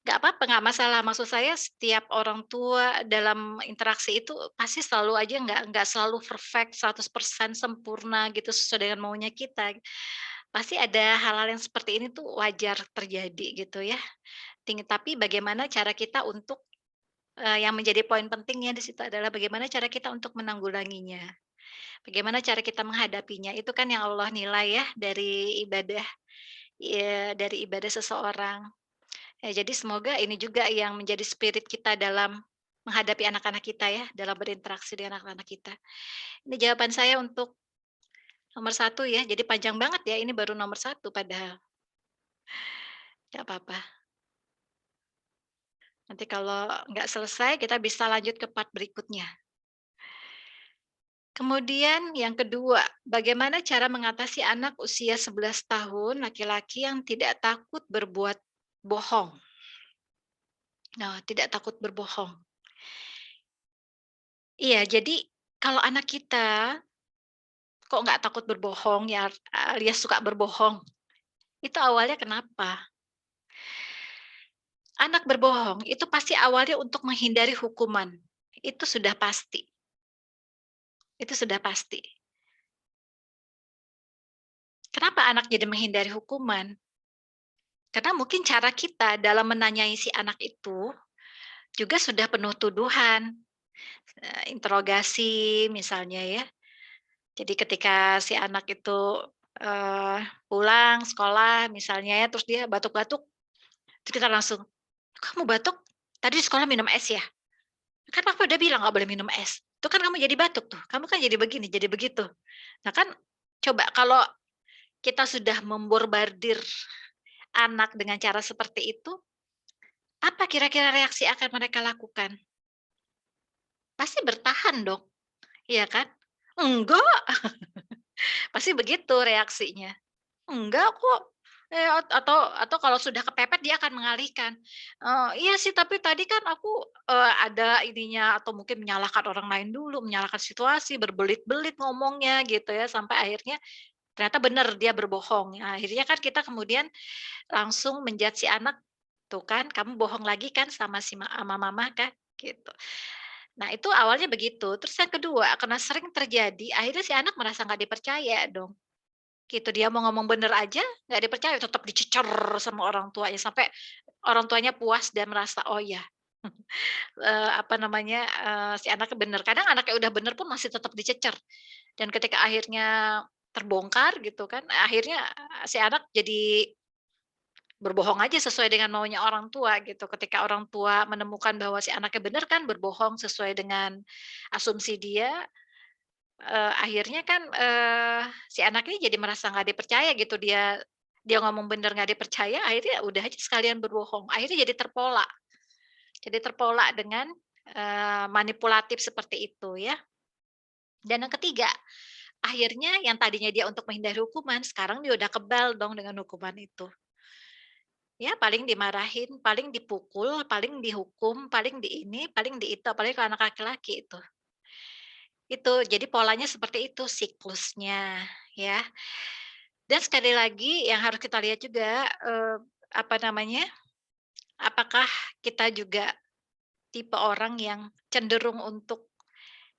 Nggak apa-apa, nggak masalah. Maksud saya setiap orang tua dalam interaksi itu pasti selalu aja nggak selalu perfect 100% sempurna gitu sesuai dengan maunya kita. Pasti ada hal-hal yang seperti ini tuh wajar terjadi gitu ya. Tapi bagaimana cara kita untuk, yang menjadi poin pentingnya di situ adalah bagaimana cara kita untuk menanggulanginya. Bagaimana cara kita menghadapinya, itu kan yang Allah nilai ya dari ibadah seseorang. Ya, jadi semoga ini juga yang menjadi spirit kita dalam menghadapi anak-anak kita ya, dalam berinteraksi dengan anak-anak kita. Ini jawaban saya untuk nomor satu ya, jadi panjang banget ya, ini baru nomor satu padahal. Nggak apa-apa, nanti kalau nggak selesai kita bisa lanjut ke part berikutnya. Kemudian yang kedua, bagaimana cara mengatasi anak usia 11 tahun laki-laki yang tidak takut berbuat bohong? Nah, tidak takut berbohong. Iya, jadi kalau anak kita kok nggak takut berbohong ya, alias suka berbohong, itu awalnya kenapa? Anak berbohong itu pasti awalnya untuk menghindari hukuman, itu sudah pasti, itu sudah pasti. Kenapa anak jadi menghindari hukuman? Karena mungkin cara kita dalam menanyai si anak itu juga sudah penuh tuduhan, interogasi misalnya ya. Jadi ketika si anak itu, pulang sekolah misalnya ya, terus dia batuk-batuk, terus kita langsung, "Kamu batuk, tadi di sekolah minum es ya? Kan papa udah bilang nggak boleh minum es. Tuh kan kamu jadi batuk tuh, kamu kan jadi begini, jadi begitu." Nah kan, coba kalau kita sudah memborbardir anak dengan cara seperti itu, apa kira-kira reaksi akan mereka lakukan? Pasti bertahan dong, iya kan? "Enggak," pasti begitu reaksinya. "Enggak kok." Atau kalau sudah kepepet dia akan mengalihkan, "Iya sih tapi tadi kan aku, ada ininya," atau mungkin menyalahkan orang lain dulu, menyalahkan situasi, berbelit-belit ngomongnya gitu ya, sampai akhirnya ternyata benar dia berbohong. Nah, akhirnya kan kita kemudian langsung men-judge si anak, "Tuh kan kamu bohong lagi kan sama mama kan?" Gitu. Nah itu awalnya begitu, terus yang kedua karena sering terjadi akhirnya si anak merasa nggak dipercaya dong. Gitu, dia mau ngomong bener aja nggak dipercaya, tetap dicecer sama orang tuanya, sampai orang tuanya puas dan merasa, "Oh ya, apa namanya, si anaknya bener." Kadang anaknya udah bener pun masih tetap dicecer, dan ketika akhirnya terbongkar gitu kan, akhirnya si anak jadi berbohong aja sesuai dengan maunya orang tua gitu. Ketika orang tua menemukan bahwa si anaknya bener kan berbohong sesuai dengan asumsi dia, akhirnya kan, si anak ini jadi merasa nggak dipercaya gitu, dia dia ngomong bener nggak dipercaya, akhirnya udah aja sekalian berbohong, akhirnya jadi terpola dengan, manipulatif seperti itu ya. Dan yang ketiga, akhirnya yang tadinya dia untuk menghindari hukuman, sekarang dia udah kebal dong dengan hukuman itu. Ya paling dimarahin, paling dipukul, paling dihukum, paling di ini, paling di itu, apalagi kalau anak laki-laki itu. Itu, jadi polanya seperti itu siklusnya, ya. Dan sekali lagi yang harus kita lihat juga, apa namanya, apakah kita juga tipe orang yang cenderung untuk,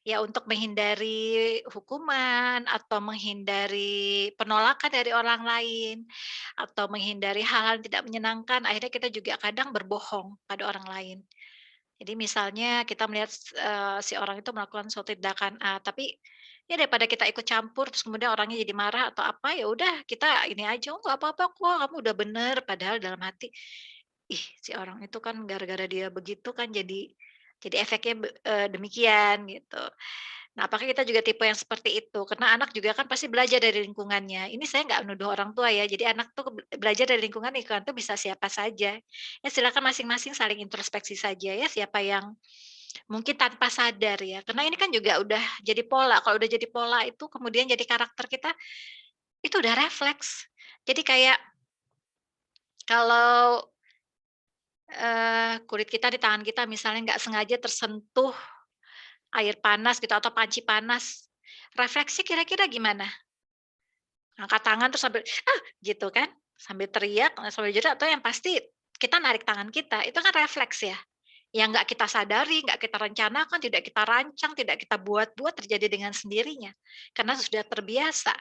ya untuk menghindari hukuman, atau menghindari penolakan dari orang lain, atau menghindari hal-hal yang tidak menyenangkan, akhirnya kita juga kadang berbohong pada orang lain. Jadi misalnya kita melihat, si orang itu melakukan suatu tindakan A, tapi ya daripada kita ikut campur terus kemudian orangnya jadi marah atau apa, ya udah kita ini aja, "Oh nggak apa-apa kok, kamu udah bener." Padahal dalam hati, "Ih si orang itu kan gara-gara dia begitu kan jadi efeknya demikian." Gitu. Nah, apakah kita juga tipe yang seperti itu? Karena anak juga kan pasti belajar dari lingkungannya. Ini saya nggak menuduh orang tua ya, jadi anak tuh belajar dari lingkungan, lingkungan tuh bisa siapa saja. Ya silakan masing-masing saling introspeksi saja ya, siapa yang mungkin tanpa sadar ya, karena ini kan juga udah jadi pola, kalau udah jadi pola itu kemudian jadi karakter kita, itu udah refleks. Jadi kayak kalau, kulit kita di tangan kita misalnya nggak sengaja tersentuh air panas gitu atau panci panas, refleksi kira-kira gimana? Angkat tangan terus sambil, "Ah!" Gitu kan, sambil teriak, sambil jerit atau yang pasti kita narik tangan kita, itu kan refleks ya, yang nggak kita sadari, nggak kita rencanakan, tidak kita rancang, tidak kita buat-buat, terjadi dengan sendirinya, karena sudah terbiasa.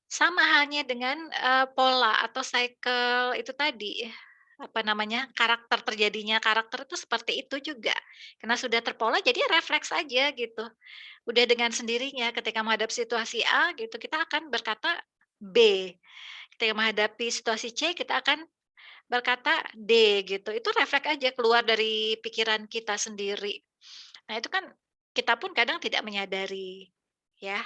Sama halnya dengan, pola atau cycle itu tadi, apa namanya, karakter terjadinya karakter itu seperti itu juga, karena sudah terpola jadi refleks aja gitu. Udah dengan sendirinya ketika menghadapi situasi A gitu, kita akan berkata B, ketika menghadapi situasi C kita akan berkata D gitu, itu refleks aja keluar dari pikiran kita sendiri. Nah itu kan kita pun kadang tidak menyadari, ya.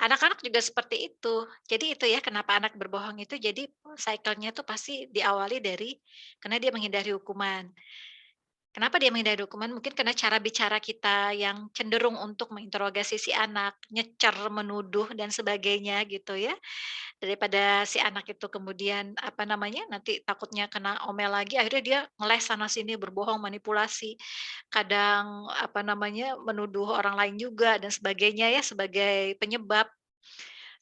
Anak-anak juga seperti itu. Jadi itu ya kenapa anak berbohong itu jadi cycle-nya tuh pasti diawali dari karena dia menghindari hukuman. Kenapa dia menghindari hukuman? Mungkin karena cara bicara kita yang cenderung untuk menginterogasi si anak, nyecer, menuduh dan sebagainya gitu ya. Daripada si anak itu kemudian, apa namanya, nanti takutnya kena omel lagi, akhirnya dia ngeles sana sini, berbohong, manipulasi, kadang, apa namanya, menuduh orang lain juga dan sebagainya ya, sebagai penyebab.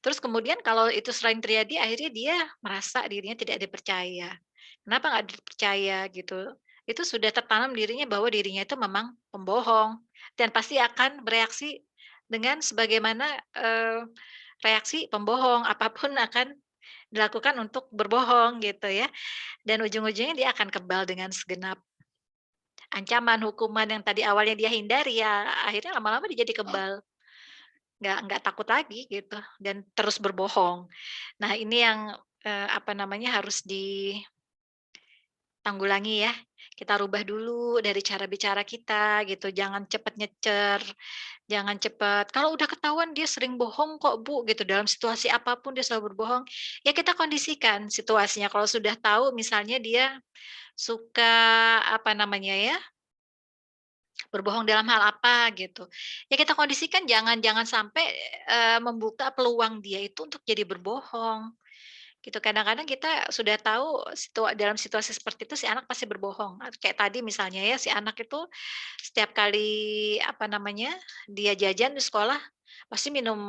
Terus kemudian kalau itu sering terjadi, akhirnya dia merasa dirinya tidak dipercaya. Kenapa nggak dipercaya gitu? Itu sudah tertanam dirinya bahwa dirinya itu memang pembohong dan pasti akan bereaksi dengan sebagaimana, reaksi pembohong, apapun akan dilakukan untuk berbohong gitu ya, dan ujung-ujungnya dia akan kebal dengan segenap ancaman, hukuman yang tadi awalnya dia hindari, ya akhirnya lama-lama dia jadi kebal, nggak takut lagi gitu dan terus berbohong. Nah ini yang, apa namanya, harus ditanggulangi ya. Kita rubah dulu dari cara bicara kita gitu, jangan cepet nyecer, jangan cepet, "Kalau udah ketahuan dia sering bohong kok Bu," gitu, dalam situasi apapun dia selalu berbohong, ya kita kondisikan situasinya. Kalau sudah tahu misalnya dia suka, apa namanya ya, berbohong dalam hal apa gitu, ya kita kondisikan jangan jangan sampai, membuka peluang dia itu untuk jadi berbohong. gitu. Kadang-kadang kita sudah tahu dalam situasi seperti itu si anak pasti berbohong, kayak tadi misalnya ya, si anak itu setiap kali, apa namanya, dia jajan di sekolah pasti minum,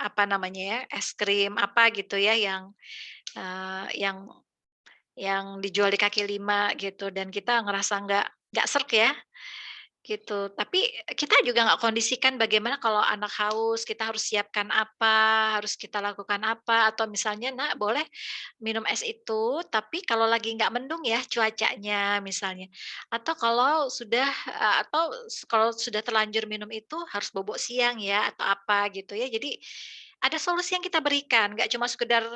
apa namanya ya, es krim apa gitu ya yang, yang dijual di kaki lima gitu dan kita ngerasa nggak sreg ya. Gitu, tapi kita juga nggak kondisikan bagaimana kalau anak haus, kita harus siapkan apa, harus kita lakukan apa, atau misalnya, "Nak, boleh minum es itu, tapi kalau lagi nggak mendung ya cuacanya," misalnya. Atau kalau sudah atau kalau sudah terlanjur minum itu harus bobok siang ya, atau apa gitu ya. Jadi, ada solusi yang kita berikan, nggak cuma sekedar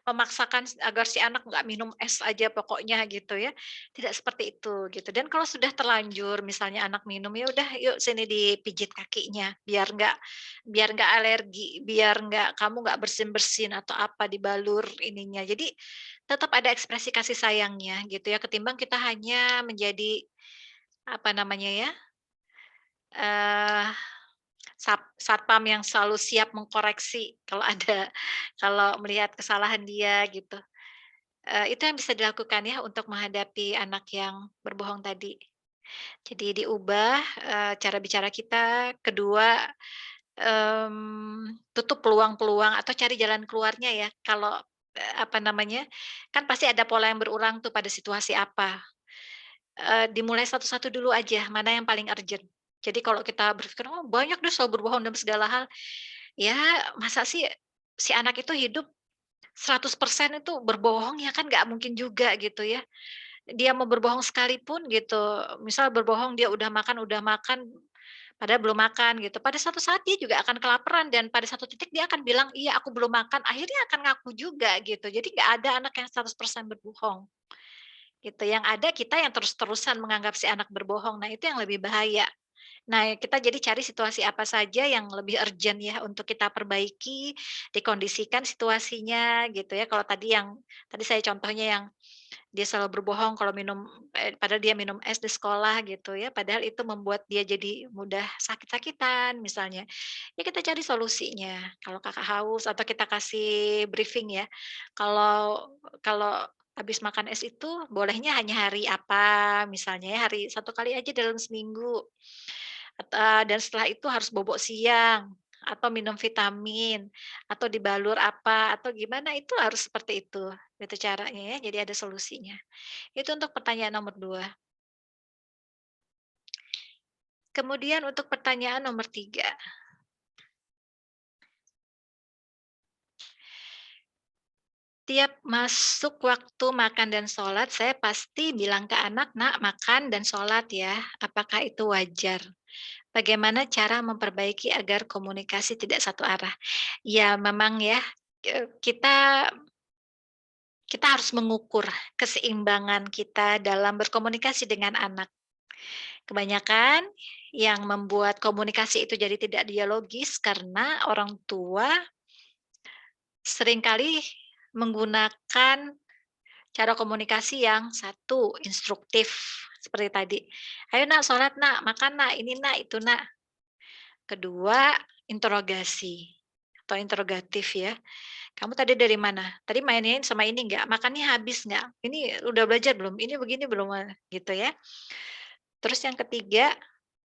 memaksakan agar si anak nggak minum es aja pokoknya gitu ya, tidak seperti itu gitu. Dan kalau sudah terlanjur misalnya anak minum, ya udah yuk sini dipijit kakinya biar nggak alergi, biar kamu nggak bersin-bersin atau apa, dibalur ininya. Jadi tetap ada ekspresi kasih sayangnya gitu ya, ketimbang kita hanya menjadi apa namanya ya, eee, satpam yang selalu siap mengkoreksi kalau ada kalau melihat kesalahan dia gitu. Itu yang bisa dilakukan ya untuk menghadapi anak yang berbohong tadi. Jadi diubah, cara bicara kita, kedua, tutup peluang-peluang atau cari jalan keluarnya ya kalau, apa namanya, kan pasti ada pola yang berulang tuh pada situasi apa, dimulai satu-satu dulu aja, mana yang paling urgent. Jadi kalau kita berpikir, "Oh banyak deh selalu berbohong dalam segala hal," ya masa sih si anak itu hidup 100% itu berbohong ya kan nggak mungkin juga gitu ya. Dia mau berbohong sekalipun gitu, misal berbohong dia udah makan, padahal belum makan gitu. Pada suatu saat dia juga akan kelaparan dan pada satu titik dia akan bilang, "Iya aku belum makan," akhirnya akan ngaku juga gitu. Jadi nggak ada anak yang 100% berbohong, gitu. Yang ada kita yang terus-terusan menganggap si anak berbohong, nah itu yang lebih bahaya. Nah, kita jadi cari situasi apa saja yang lebih urgent ya untuk kita perbaiki, dikondisikan situasinya gitu ya. Kalau tadi saya contohnya yang dia selalu berbohong kalau padahal dia minum es di sekolah gitu ya, padahal itu membuat dia jadi mudah sakit-sakitan misalnya. Ya kita cari solusinya, kalau Kakak haus atau kita kasih briefing ya, kalau kalau habis makan es itu bolehnya hanya hari apa, misalnya ya, hari satu kali aja dalam seminggu, dan setelah itu harus bobok siang, atau minum vitamin, atau dibalur apa, atau gimana, itu harus seperti itu caranya ya, jadi ada solusinya. Itu untuk pertanyaan nomor 2. Kemudian untuk pertanyaan nomor 3, tiap masuk waktu makan dan sholat, saya pasti bilang ke anak, "Nak, makan dan sholat ya." Apakah itu wajar? Bagaimana cara memperbaiki agar komunikasi tidak satu arah? Ya memang ya, kita kita harus mengukur keseimbangan kita dalam berkomunikasi dengan anak. Kebanyakan yang membuat komunikasi itu jadi tidak dialogis karena orang tua seringkali menggunakan cara komunikasi yang satu, instruktif seperti tadi, "Ayo Nak, sholat Nak, makan Nak, ini Nak, itu Nak." Kedua, interogasi atau interogatif ya, "Kamu tadi dari mana? Tadi mainin sama ini nggak? Makannya habis nggak? Ini udah belajar belum? Ini begini belum?" Gitu ya. Terus yang ketiga,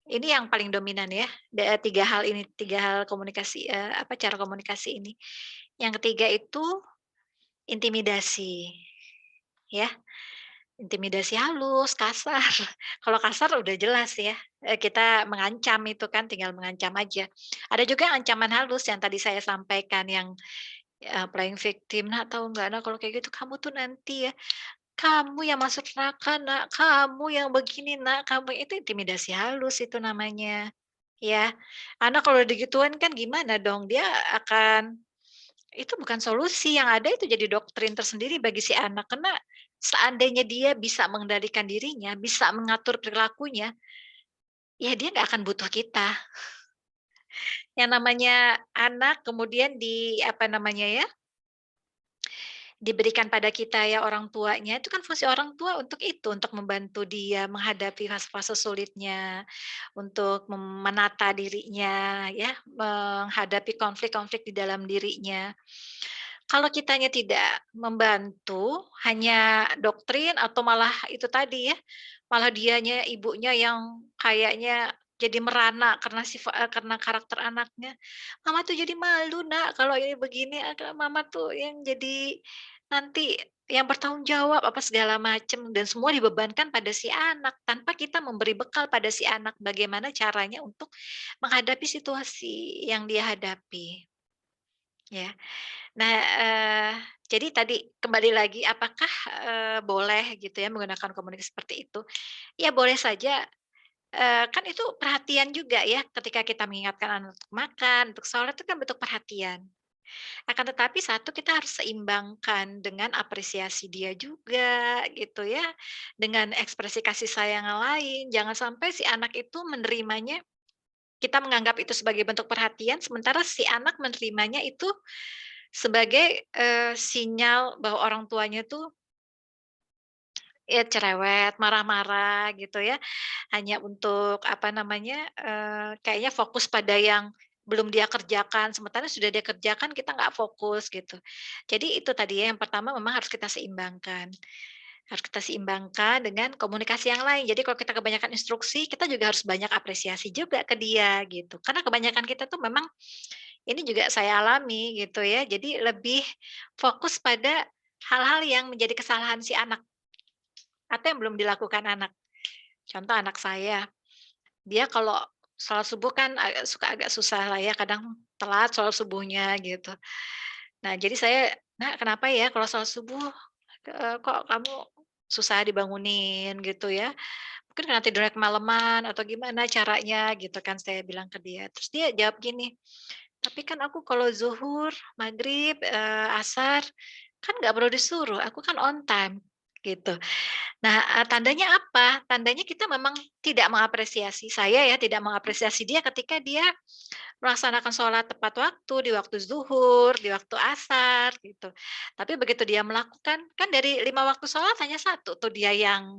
ini yang paling dominan ya, 3 hal ini, 3 hal komunikasi, cara komunikasi ini. Yang ketiga itu intimidasi, ya. Intimidasi halus, kasar. Kalau kasar udah jelas ya, kita mengancam itu kan, tinggal mengancam aja. Ada juga ancaman halus yang tadi saya sampaikan yang, playing victim, "Nak, tahu nggak Nak, kalau kayak gitu kamu tuh nanti ya, kamu yang masuk neraka Nak, kamu yang begini Nak, kamu" itu intimidasi halus itu namanya. Ya, anak kalau digituin kan gimana dong, dia akan itu bukan solusi, yang ada itu jadi doktrin tersendiri bagi si anak, karena seandainya dia bisa mengendalikan dirinya, bisa mengatur perilakunya, ya dia nggak akan butuh kita. Yang namanya anak kemudian apa namanya ya, diberikan pada kita ya orang tuanya, itu kan fungsi orang tua untuk itu, untuk membantu dia menghadapi fase-fase sulitnya, untuk menata dirinya ya, menghadapi konflik-konflik di dalam dirinya. Kalau kitanya tidak membantu, hanya doktrin atau malah itu tadi ya, malah dianya ibunya yang kayaknya jadi merana karena karena karakter anaknya. "Mama tuh jadi malu Nak, kalau ini begini, Mama tuh yang jadi nanti yang bertanggung jawab," apa segala macam, dan semua dibebankan pada si anak, tanpa kita memberi bekal pada si anak bagaimana caranya untuk menghadapi situasi yang dia hadapi, ya. Nah, jadi tadi kembali lagi apakah, boleh gitu ya menggunakan komunikasi seperti itu? Ya boleh saja, kan itu perhatian juga ya ketika kita mengingatkan anak untuk makan, untuk sholat itu kan bentuk perhatian. Akan tetapi satu kita harus seimbangkan dengan apresiasi dia juga gitu ya, dengan ekspresi kasih sayang yang lain. Jangan sampai si anak itu menerimanya kita menganggap itu sebagai bentuk perhatian, sementara si anak menerimanya itu sebagai, sinyal bahwa orang tuanya tuh, ya cerewet, marah-marah gitu ya, hanya untuk apa namanya, kayaknya fokus pada yang belum dia kerjakan, sementara sudah dia kerjakan kita nggak fokus gitu. Jadi itu tadi ya, yang pertama memang harus kita seimbangkan. Harus kita seimbangkan dengan komunikasi yang lain. Jadi kalau kita kebanyakan instruksi, kita juga harus banyak apresiasi juga ke dia gitu. Karena kebanyakan kita tuh memang ini juga saya alami gitu ya. Jadi lebih fokus pada hal-hal yang menjadi kesalahan si anak atau yang belum dilakukan anak. Contoh anak saya, dia kalau sholat subuh kan suka agak susah lah ya, kadang telat sholat subuhnya gitu. Nah jadi saya, "Nak kenapa ya kalau sholat subuh, kok kamu susah dibangunin?" Gitu ya. Mungkin karena tidurnya kemalaman atau gimana caranya gitu kan saya bilang ke dia. Terus dia jawab gini, "Tapi kan aku kalau zuhur, maghrib, asar, kan nggak perlu disuruh, aku kan on time." Gitu. Nah, tandanya apa? Tandanya kita memang tidak mengapresiasi, saya ya tidak mengapresiasi dia ketika dia melaksanakan sholat tepat waktu, di waktu zuhur, di waktu asar, gitu. Tapi begitu dia melakukan kan dari 5 waktu sholat hanya satu tuh dia yang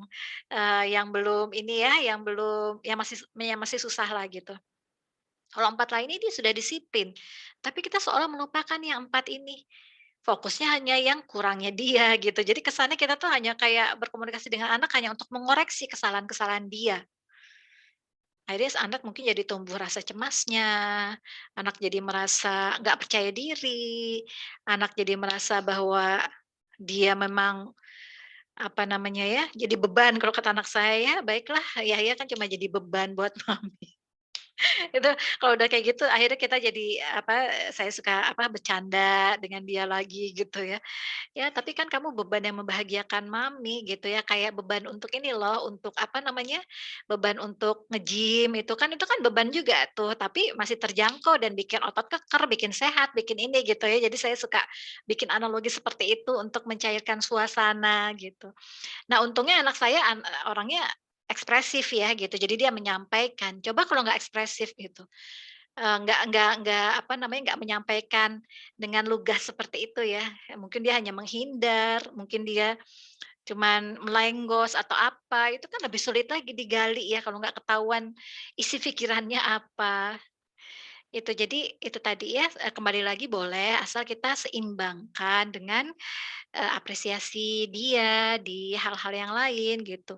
belum ini ya, yang masih susah lah gitu. Kalau 4 lainnya dia sudah disiplin, tapi kita seolah melupakan yang 4 ini. Fokusnya hanya yang kurangnya dia gitu. Jadi kesannya kita tuh hanya kayak berkomunikasi dengan anak hanya untuk mengoreksi kesalahan-kesalahan dia. Akhirnya anak mungkin jadi tumbuh rasa cemasnya, anak jadi merasa nggak percaya diri, anak jadi merasa bahwa dia memang, apa namanya ya, jadi beban kalau kata anak saya, "Ya baiklah, Yahya kan cuma jadi beban buat mami." Itu kalau udah kayak gitu akhirnya kita jadi, saya suka, bercanda dengan dia lagi gitu ya. Ya, tapi kan kamu beban yang membahagiakan mami gitu ya, kayak beban untuk ini loh, untuk apa namanya, beban untuk nge-gym itu kan beban juga tuh, tapi masih terjangkau dan bikin otot keker, bikin sehat, bikin ini gitu ya. Jadi saya suka bikin analogi seperti itu untuk mencairkan suasana gitu. Nah, untungnya anak saya orangnya ekspresif ya gitu, jadi dia menyampaikan. Coba kalau nggak ekspresif gitu, nggak apa namanya, nggak menyampaikan dengan lugas seperti itu ya, mungkin dia hanya menghindar, mungkin dia cuman melenggos atau apa, itu kan lebih sulit lagi digali ya kalau nggak ketahuan isi pikirannya apa. Itu jadi itu tadi ya, kembali lagi boleh asal kita seimbangkan dengan, apresiasi dia di hal-hal yang lain gitu.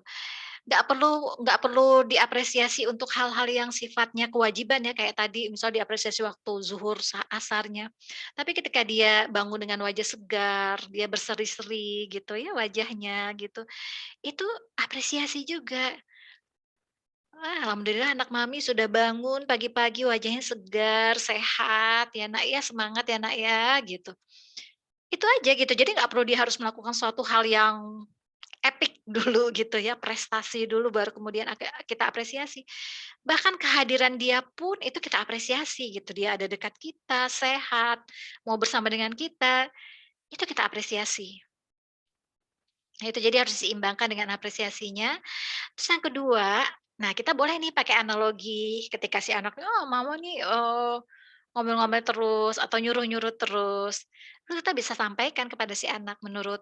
Nggak perlu diapresiasi untuk hal-hal yang sifatnya kewajiban ya, kayak tadi misal diapresiasi waktu zuhur, asarnya. Tapi ketika dia bangun dengan wajah segar, dia berseri-seri gitu ya wajahnya gitu, itu apresiasi juga. "Wah, alhamdulillah anak mami sudah bangun pagi-pagi wajahnya segar, sehat ya Nak ya, semangat ya Nak ya," gitu. Itu aja gitu, jadi nggak perlu dia harus melakukan suatu hal yang epic dulu gitu ya, prestasi dulu baru kemudian kita apresiasi. Bahkan kehadiran dia pun itu kita apresiasi gitu, dia ada dekat kita, sehat, mau bersama dengan kita, itu kita apresiasi. Nah itu jadi harus diseimbangkan dengan apresiasinya. Terus yang kedua, nah kita boleh nih pakai analogi ketika si anak, "Oh mama nih, ngomel-ngomel terus atau nyuruh-nyuruh terus." Terus kita bisa sampaikan kepada si anak, "Menurut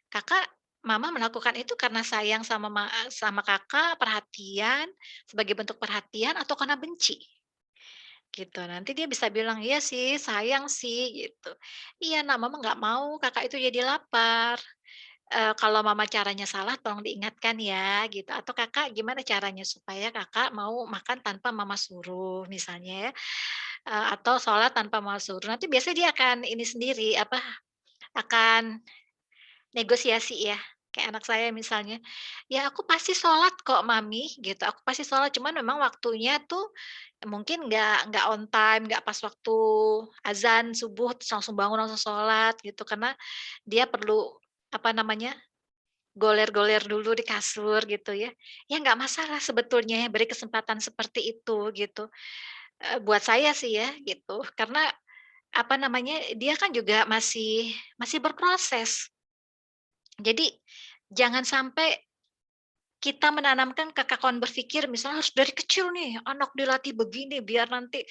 Kakak, mama melakukan itu karena sayang sama Kakak, perhatian, sebagai bentuk perhatian atau karena benci?" gitu. Nanti dia bisa bilang, "Iya sih, sayang sih," gitu. "Iya Nak, Mama nggak mau Kakak itu jadi lapar. Kalau Mama caranya salah tolong diingatkan ya," gitu. Atau, "Kakak gimana caranya supaya Kakak mau makan tanpa Mama suruh," misalnya ya, atau sholat tanpa Mama suruh. Nanti biasanya dia akan ini sendiri, apa, akan negosiasi ya, kayak anak saya misalnya, "Ya aku pasti sholat kok Mami," gitu, "aku pasti sholat, cuman memang waktunya tuh mungkin nggak on time, nggak pas waktu azan subuh terus langsung bangun langsung sholat," gitu. Karena dia perlu, apa namanya, goler-goler dulu di kasur gitu ya. Ya nggak masalah sebetulnya ya beri kesempatan seperti itu gitu, buat saya sih ya gitu. Karena, apa namanya, dia kan juga masih masih berproses. Jadi, jangan sampai kita menanamkan kekakuan berpikir misalnya harus dari kecil nih anak dilatih begini biar nanti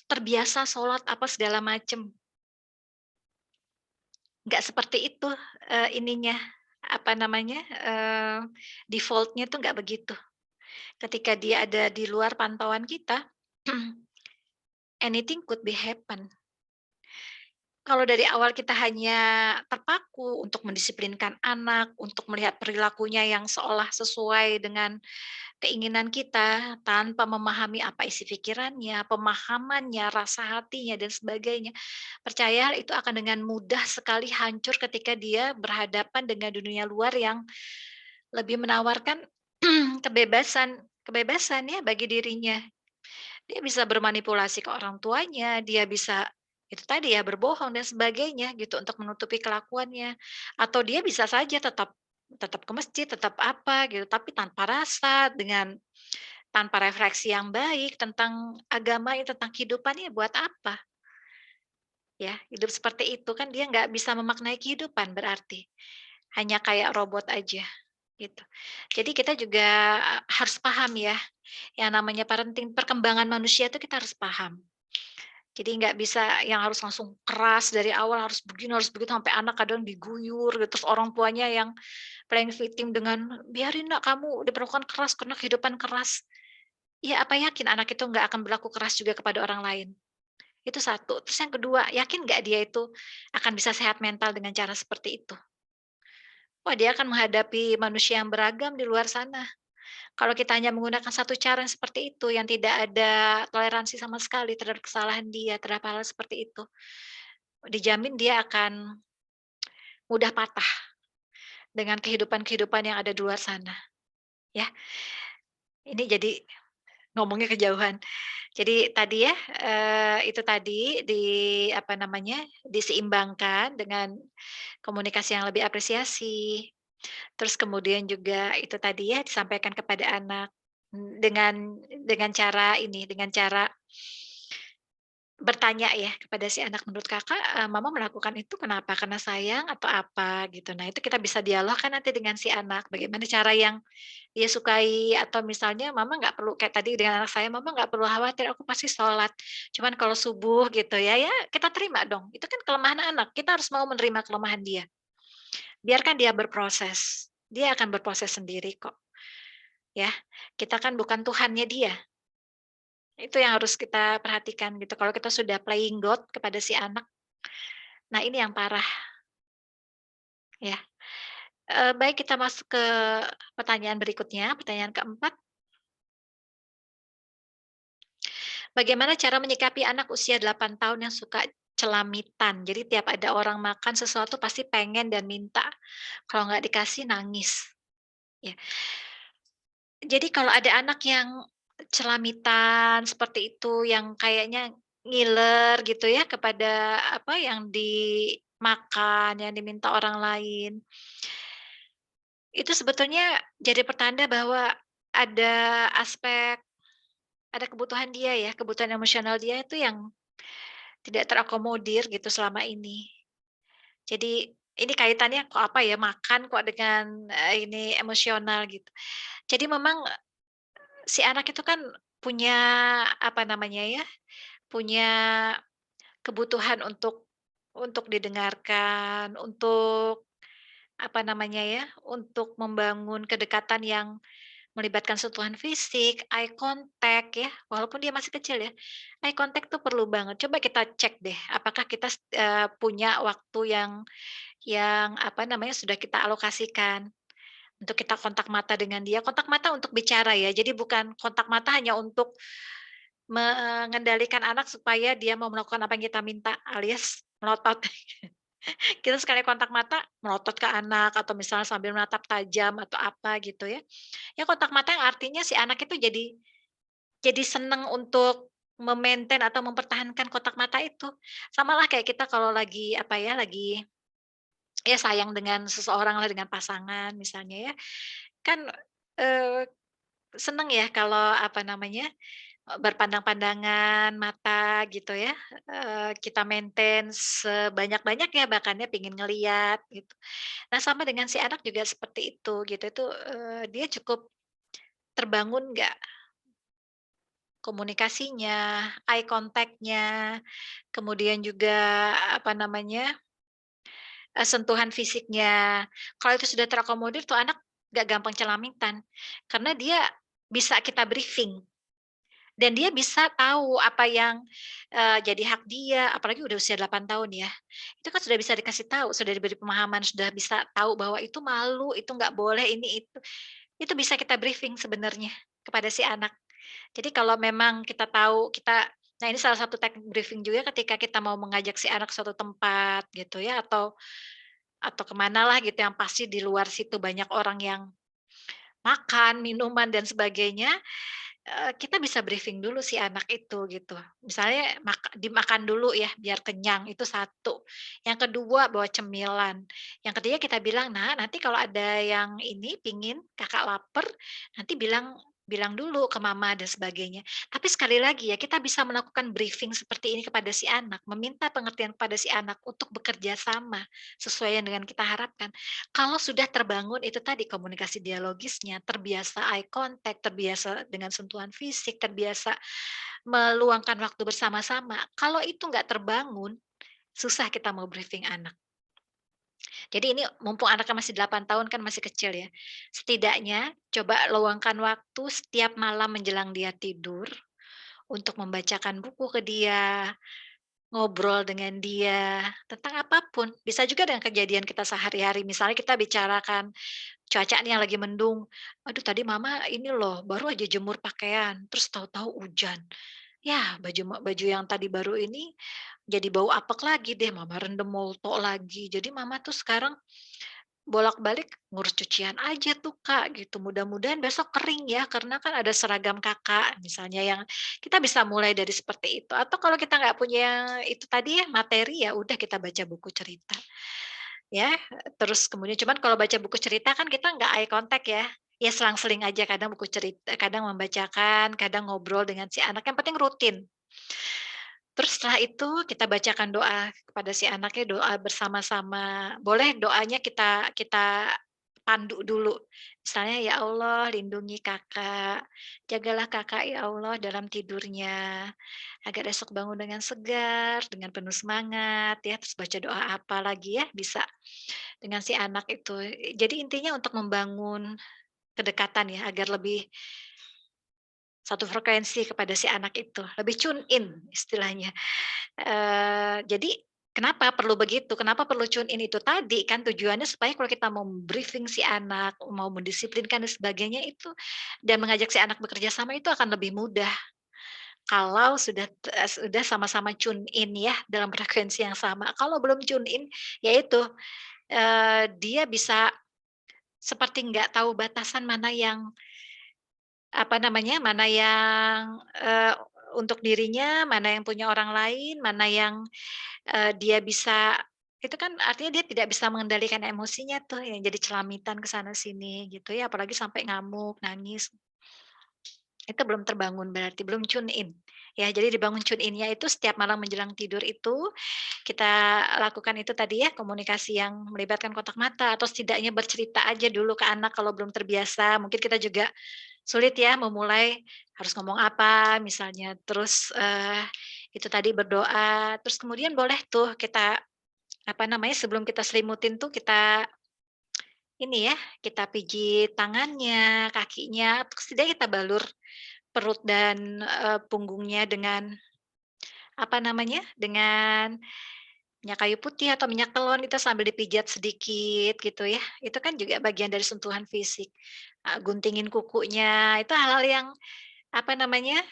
terbiasa sholat apa segala macem. Nggak seperti itu, ininya, apa namanya, default-nya tuh nggak begitu. Ketika dia ada di luar pantauan kita, anything could be happen. Kalau dari awal kita hanya terpaku untuk mendisiplinkan anak, untuk melihat perilakunya yang seolah sesuai dengan keinginan kita, tanpa memahami apa isi pikirannya, pemahamannya, rasa hatinya, dan sebagainya. Percaya itu akan dengan mudah sekali hancur ketika dia berhadapan dengan dunia luar yang lebih menawarkan kebebasan kebebasan ya bagi dirinya. Dia bisa bermanipulasi ke orang tuanya, dia bisa itu tadi ya, berbohong dan sebagainya gitu untuk menutupi kelakuannya. Atau dia bisa saja tetap tetap ke masjid, tetap apa gitu, tapi tanpa rasa, dengan tanpa refleksi yang baik tentang agamanya, tentang kehidupannya buat apa, ya. Hidup seperti itu kan dia nggak bisa memaknai kehidupan berarti, hanya kayak robot aja, gitu. Jadi kita juga, harus paham ya, yang namanya parenting, perkembangan manusia itu kita harus paham. Jadi nggak bisa yang harus langsung keras dari awal, harus begini, harus begitu, sampai anak kadang diguyur gitu, terus orang tuanya yang playing victim dengan, "Biarin Nak, kamu diperlakukan keras karena kehidupan keras." Ya apa yakin anak itu nggak akan berlaku keras juga kepada orang lain? Itu satu. Terus yang kedua, yakin nggak dia itu akan bisa sehat mental dengan cara seperti itu? Wah, dia akan menghadapi manusia yang beragam di luar sana. Kalau kita hanya menggunakan satu cara yang seperti itu, yang tidak ada toleransi sama sekali terhadap kesalahan dia, terhadap hal seperti itu, dijamin dia akan mudah patah dengan kehidupan-kehidupan yang ada di luar sana, ya. Ini jadi ngomongnya kejauhan. Jadi tadi ya, itu tadi apa namanya, diseimbangkan dengan komunikasi yang lebih apresiasi, terus kemudian juga itu tadi ya, disampaikan kepada anak, dengan cara ini, dengan cara bertanya ya kepada si anak, "Menurut Kakak, Mama melakukan itu kenapa? Karena sayang atau apa?" Gitu. Nah, itu kita bisa dialogkan nanti dengan si anak, bagaimana cara yang dia sukai, atau misalnya, "Mama nggak perlu," kayak tadi dengan anak saya, "Mama nggak perlu khawatir, aku pasti sholat. Cuman kalau subuh," gitu ya, ya kita terima dong, itu kan kelemahan anak, kita harus mau menerima kelemahan dia. Biarkan dia berproses, dia akan berproses sendiri kok, ya. Kita kan bukan Tuhannya dia. Itu yang harus kita perhatikan gitu, kalau kita sudah playing God kepada si anak, nah ini yang parah, ya. Baik, kita masuk ke pertanyaan berikutnya, pertanyaan keempat, bagaimana cara menyikapi anak usia 8 tahun yang suka celamitan? Jadi tiap ada orang makan sesuatu pasti pengen dan minta, kalau nggak dikasih nangis, ya. Jadi kalau ada anak yang celamitan seperti itu, yang kayaknya ngiler gitu ya kepada apa yang dimakan, yang diminta orang lain, itu sebetulnya jadi pertanda bahwa ada aspek ada kebutuhan dia ya, kebutuhan emosional dia itu yang tidak terakomodir gitu selama ini. Jadi ini kaitannya kok apa ya, makan kok dengan, ini emosional gitu. Jadi memang si anak itu kan punya, apa namanya ya, punya kebutuhan untuk didengarkan, untuk, apa namanya ya, untuk membangun kedekatan yang melibatkan sentuhan fisik, eye contact ya, walaupun dia masih kecil ya, eye contact tuh perlu banget. Coba kita cek deh, apakah kita punya waktu yang apa namanya, sudah kita alokasikan untuk kita kontak mata dengan dia, kontak mata untuk bicara ya, jadi bukan kontak mata hanya untuk mengendalikan anak supaya dia mau melakukan apa yang kita minta, alias melotot. Kita sekali kontak mata, melotot ke anak atau misalnya sambil menatap tajam atau apa gitu ya. Ya kontak mata yang artinya si anak itu jadi seneng untuk atau mempertahankan kontak mata itu. Samalah kayak kita kalau lagi apa ya, lagi ya sayang dengan seseorang lah, dengan pasangan misalnya ya, kan, eee, seneng ya kalau apa namanya, berpandang-pandangan mata gitu ya, kita maintain sebanyak-banyaknya bahkan ya, pengen ngelihat gitu. Nah sama dengan si anak juga seperti itu, dia cukup terbangun nggak komunikasinya, eye contact-nya, kemudian juga apa namanya, sentuhan fisiknya. Kalau itu sudah terakomodir tuh anak nggak gampang celamitan, karena dia bisa kita briefing. Dan dia bisa tahu apa yang, jadi hak dia, apalagi udah usia 8 tahun ya. Itu kan sudah bisa dikasih tahu, sudah diberi pemahaman, sudah bisa tahu bahwa itu malu, itu nggak boleh, ini itu. Itu bisa kita briefing sebenarnya kepada si anak. Jadi kalau memang kita tahu nah ini salah satu teknik briefing juga ketika kita mau mengajak si anak ke suatu tempat gitu ya, atau ke lah gitu yang pasti di luar situ banyak orang yang makan, minuman dan sebagainya. Kita bisa briefing dulu si anak itu gitu. Misalnya dimakan dulu ya biar kenyang, itu satu. Yang kedua bawa cemilan. Yang ketiga kita bilang, "Nah, nanti kalau ada yang ini pingin, Kakak lapar, nanti bilang bilang dulu ke mama," dan sebagainya. Tapi sekali lagi ya, kita bisa melakukan briefing seperti ini kepada si anak, meminta pengertian kepada si anak untuk bekerja sama sesuai yang dengan kita harapkan. Kalau sudah terbangun itu tadi komunikasi dialogisnya, terbiasa eye contact, terbiasa dengan sentuhan fisik, terbiasa meluangkan waktu bersama-sama. Kalau itu nggak terbangun, susah kita mau briefing anak. Jadi ini mumpung anaknya masih 8 tahun kan masih kecil ya. Setidaknya coba luangkan waktu setiap malam menjelang dia tidur untuk membacakan buku ke dia, ngobrol dengan dia tentang apapun. Bisa juga dengan kejadian kita sehari-hari. Misalnya kita bicarakan cuaca nih yang lagi mendung, "Aduh tadi mama ini loh, baru aja jemur pakaian, terus tahu-tahu hujan. Ya baju yang tadi baru ini jadi bau apek lagi deh, mama rendam molto lagi. Jadi mama tuh sekarang bolak-balik ngurus cucian aja tuh Kak," gitu. "Mudah-mudahan besok kering ya, karena kan ada seragam Kakak," misalnya yang kita bisa mulai dari seperti itu. Atau kalau kita nggak punya itu tadi ya, materi, ya udah kita baca buku cerita. Ya, terus kemudian cuman kalau baca buku cerita kan kita nggak eye contact ya, ya selang-seling aja kadang buku cerita kadang membacakan, kadang ngobrol dengan si anak, yang penting rutin. Terus setelah itu kita bacakan doa kepada si anaknya, doa bersama-sama. Boleh doanya kita kita pandu dulu. Misalnya, "Ya Allah lindungi Kakak, jagalah Kakak ya Allah dalam tidurnya, agar esok bangun dengan segar, dengan penuh semangat," ya, terus baca doa apa lagi ya, bisa dengan si anak itu. Jadi intinya untuk membangun kedekatan ya, agar lebih satu frekuensi kepada si anak itu, lebih tune in istilahnya. Jadi kenapa perlu begitu, kenapa perlu tune in itu tadi, kan tujuannya supaya kalau kita mau briefing si anak, mau mendisiplinkan dan sebagainya itu, dan mengajak si anak bekerja sama itu akan lebih mudah kalau sudah sama-sama tune in ya, dalam frekuensi yang sama. Kalau belum tune in, ya itu, dia bisa seperti nggak tahu batasan mana yang, apa namanya, mana yang, untuk dirinya, mana yang punya orang lain, mana yang, dia bisa itu kan artinya dia tidak bisa mengendalikan emosinya tuh, yang jadi celamitan ke sana sini gitu ya, apalagi sampai ngamuk, nangis. Itu belum terbangun berarti, belum tune in. Ya, jadi dibangun tune in-nya itu setiap malam menjelang tidur itu, kita lakukan itu tadi ya, komunikasi yang melibatkan kontak mata atau setidaknya bercerita aja dulu ke anak kalau belum terbiasa. Mungkin kita juga sulit ya memulai harus ngomong apa misalnya, terus, itu tadi berdoa, terus kemudian boleh tuh kita, apa namanya, sebelum kita selimutin tuh kita ini ya, kita pijit tangannya, kakinya, terus setidaknya kita balur perut dan, punggungnya dengan, apa namanya, dengan minyak kayu putih atau minyak telon itu sambil dipijat sedikit gitu ya, itu kan juga bagian dari sentuhan fisik. Guntingin kukunya, itu hal-hal yang, apa namanya,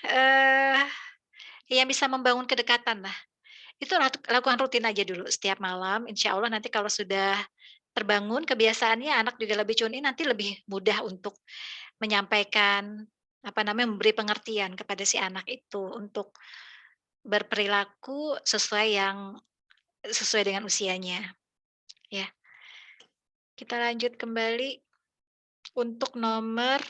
yang bisa membangun kedekatan lah. Itu lakukan rutin aja dulu setiap malam, insya Allah nanti kalau sudah terbangun kebiasaannya, anak juga lebih tune in, nanti lebih mudah untuk menyampaikan, apa namanya, memberi pengertian kepada si anak itu untuk berperilaku sesuai dengan usianya, ya. Kita lanjut kembali untuk nomor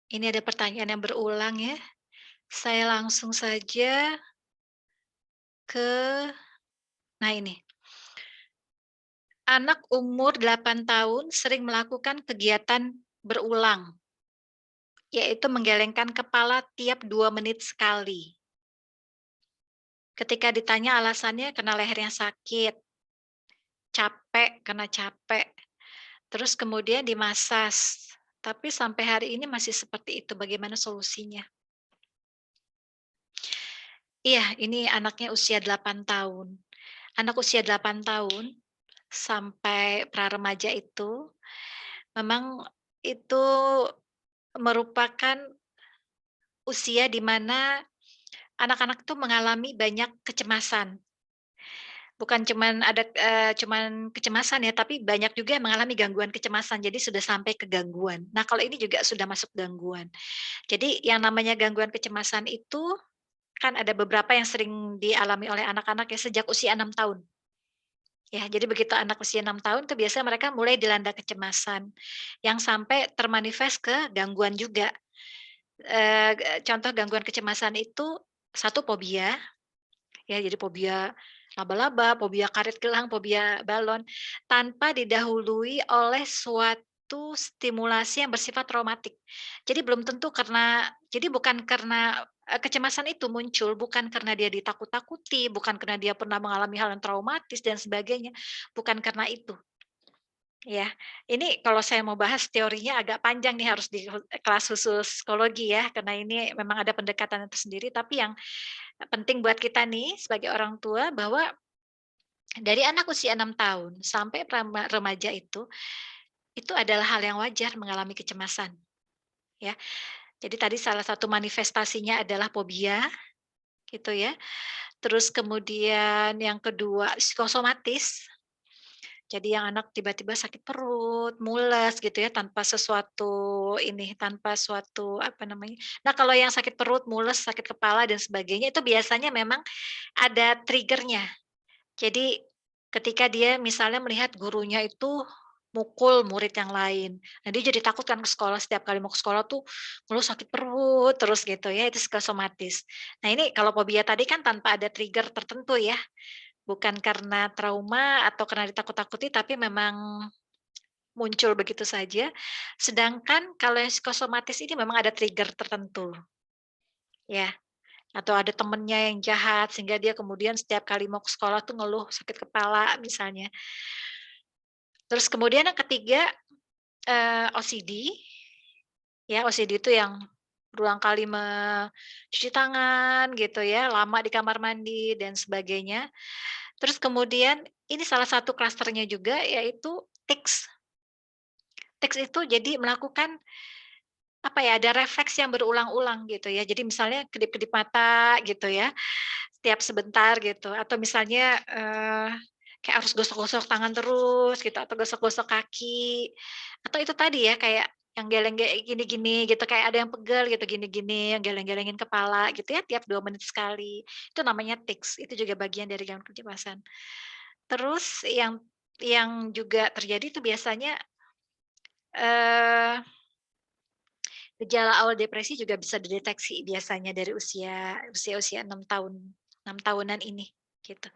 ini ada pertanyaan yang berulang ya, saya langsung saja ke nah ini, anak umur 8 tahun sering melakukan kegiatan berulang, yaitu menggelengkan kepala tiap 2 menit sekali. Ketika ditanya alasannya karena lehernya sakit, capek, karena capek, terus kemudian dimasas, tapi sampai hari ini masih seperti itu, bagaimana solusinya? Iya, ini anaknya usia 8 tahun. Anak usia 8 tahun sampai pra-remaja itu, memang itu merupakan usia di mana anak-anak tuh mengalami banyak kecemasan. Bukan cuman kecemasan ya, tapi banyak juga yang mengalami gangguan kecemasan, jadi sudah sampai ke gangguan. Nah, kalau ini juga sudah masuk gangguan. Jadi yang namanya gangguan kecemasan itu, kan ada beberapa yang sering dialami oleh anak-anak ya sejak usia 6 tahun. Ya, jadi begitu anak usia 6 tahun tuh biasanya mereka mulai dilanda kecemasan, yang sampai termanifest ke gangguan juga. Contoh gangguan kecemasan itu, satu fobia, ya jadi fobia laba-laba, fobia karet gelang, fobia balon, tanpa didahului oleh suatu stimulasi yang bersifat traumatik. Jadi belum tentu bukan karena, kecemasan itu muncul bukan karena dia ditakut-takuti, bukan karena dia pernah mengalami hal yang traumatis dan sebagainya, bukan karena itu, ya. Ini kalau saya mau bahas teorinya agak panjang nih harus di kelas khusus psikologi ya, karena ini memang ada pendekatan tersendiri, tapi yang penting buat kita nih sebagai orang tua bahwa dari anak usia 6 tahun sampai remaja itu adalah hal yang wajar mengalami kecemasan, ya. Jadi tadi salah satu manifestasinya adalah fobia, gitu ya. Terus kemudian yang kedua psikosomatis, jadi yang anak tiba-tiba sakit perut, mules gitu ya tanpa suatu apa namanya, nah kalau yang sakit perut, mules, sakit kepala dan sebagainya itu biasanya memang ada trigger-nya. Jadi, ketika dia misalnya melihat gurunya itu mukul murid yang lain. Nah, dia jadi takut kan ke sekolah, setiap kali mau ke sekolah tuh ngeluh sakit perut terus gitu ya, itu psikosomatis. Nah, ini kalau fobia tadi kan tanpa ada trigger tertentu ya, bukan karena trauma atau karena ditakut-takuti, tapi memang muncul begitu saja. Sedangkan kalau yang psikosomatis ini memang ada trigger tertentu, ya. Atau ada temennya yang jahat sehingga dia kemudian setiap kali mau ke sekolah tuh ngeluh sakit kepala misalnya. Terus kemudian yang ketiga, OCD, ya OCD itu yang berulang kali mencuci tangan gitu ya, lama di kamar mandi dan sebagainya. Terus kemudian ini salah satu klasternya juga yaitu tics. Tics itu jadi melakukan apa ya, ada refleks yang berulang-ulang gitu ya. Jadi misalnya kedip-kedip mata gitu ya, setiap sebentar gitu, atau misalnya, kayak harus gosok-gosok tangan terus gitu, atau gosok-gosok kaki, atau itu tadi ya, kayak yang gini-gini gitu, kayak ada yang pegel gitu, gini-gini, yang geleng-gelengin kepala gitu ya, tiap 2 menit sekali. Itu namanya tics, itu juga bagian dari gangguan kecemasan. Terus yang juga terjadi itu biasanya, eee gejala awal depresi juga bisa dideteksi biasanya dari usia-usia 6 tahun, 6 tahunan ini, gitu.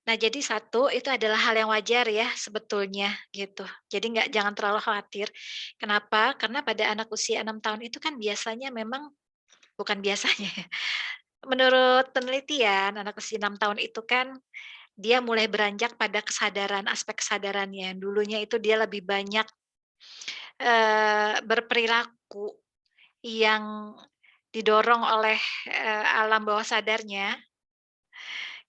Nah, jadi satu, itu adalah hal yang wajar ya sebetulnya gitu. Jadi jangan terlalu khawatir. Kenapa? Karena pada anak usia 6 tahun itu kan biasanya memang bukan biasanya ya, menurut penelitian anak usia 6 tahun itu kan dia mulai beranjak pada kesadaran, aspek kesadarannya. Dulunya itu dia lebih banyak, berperilaku yang didorong oleh, alam bawah sadarnya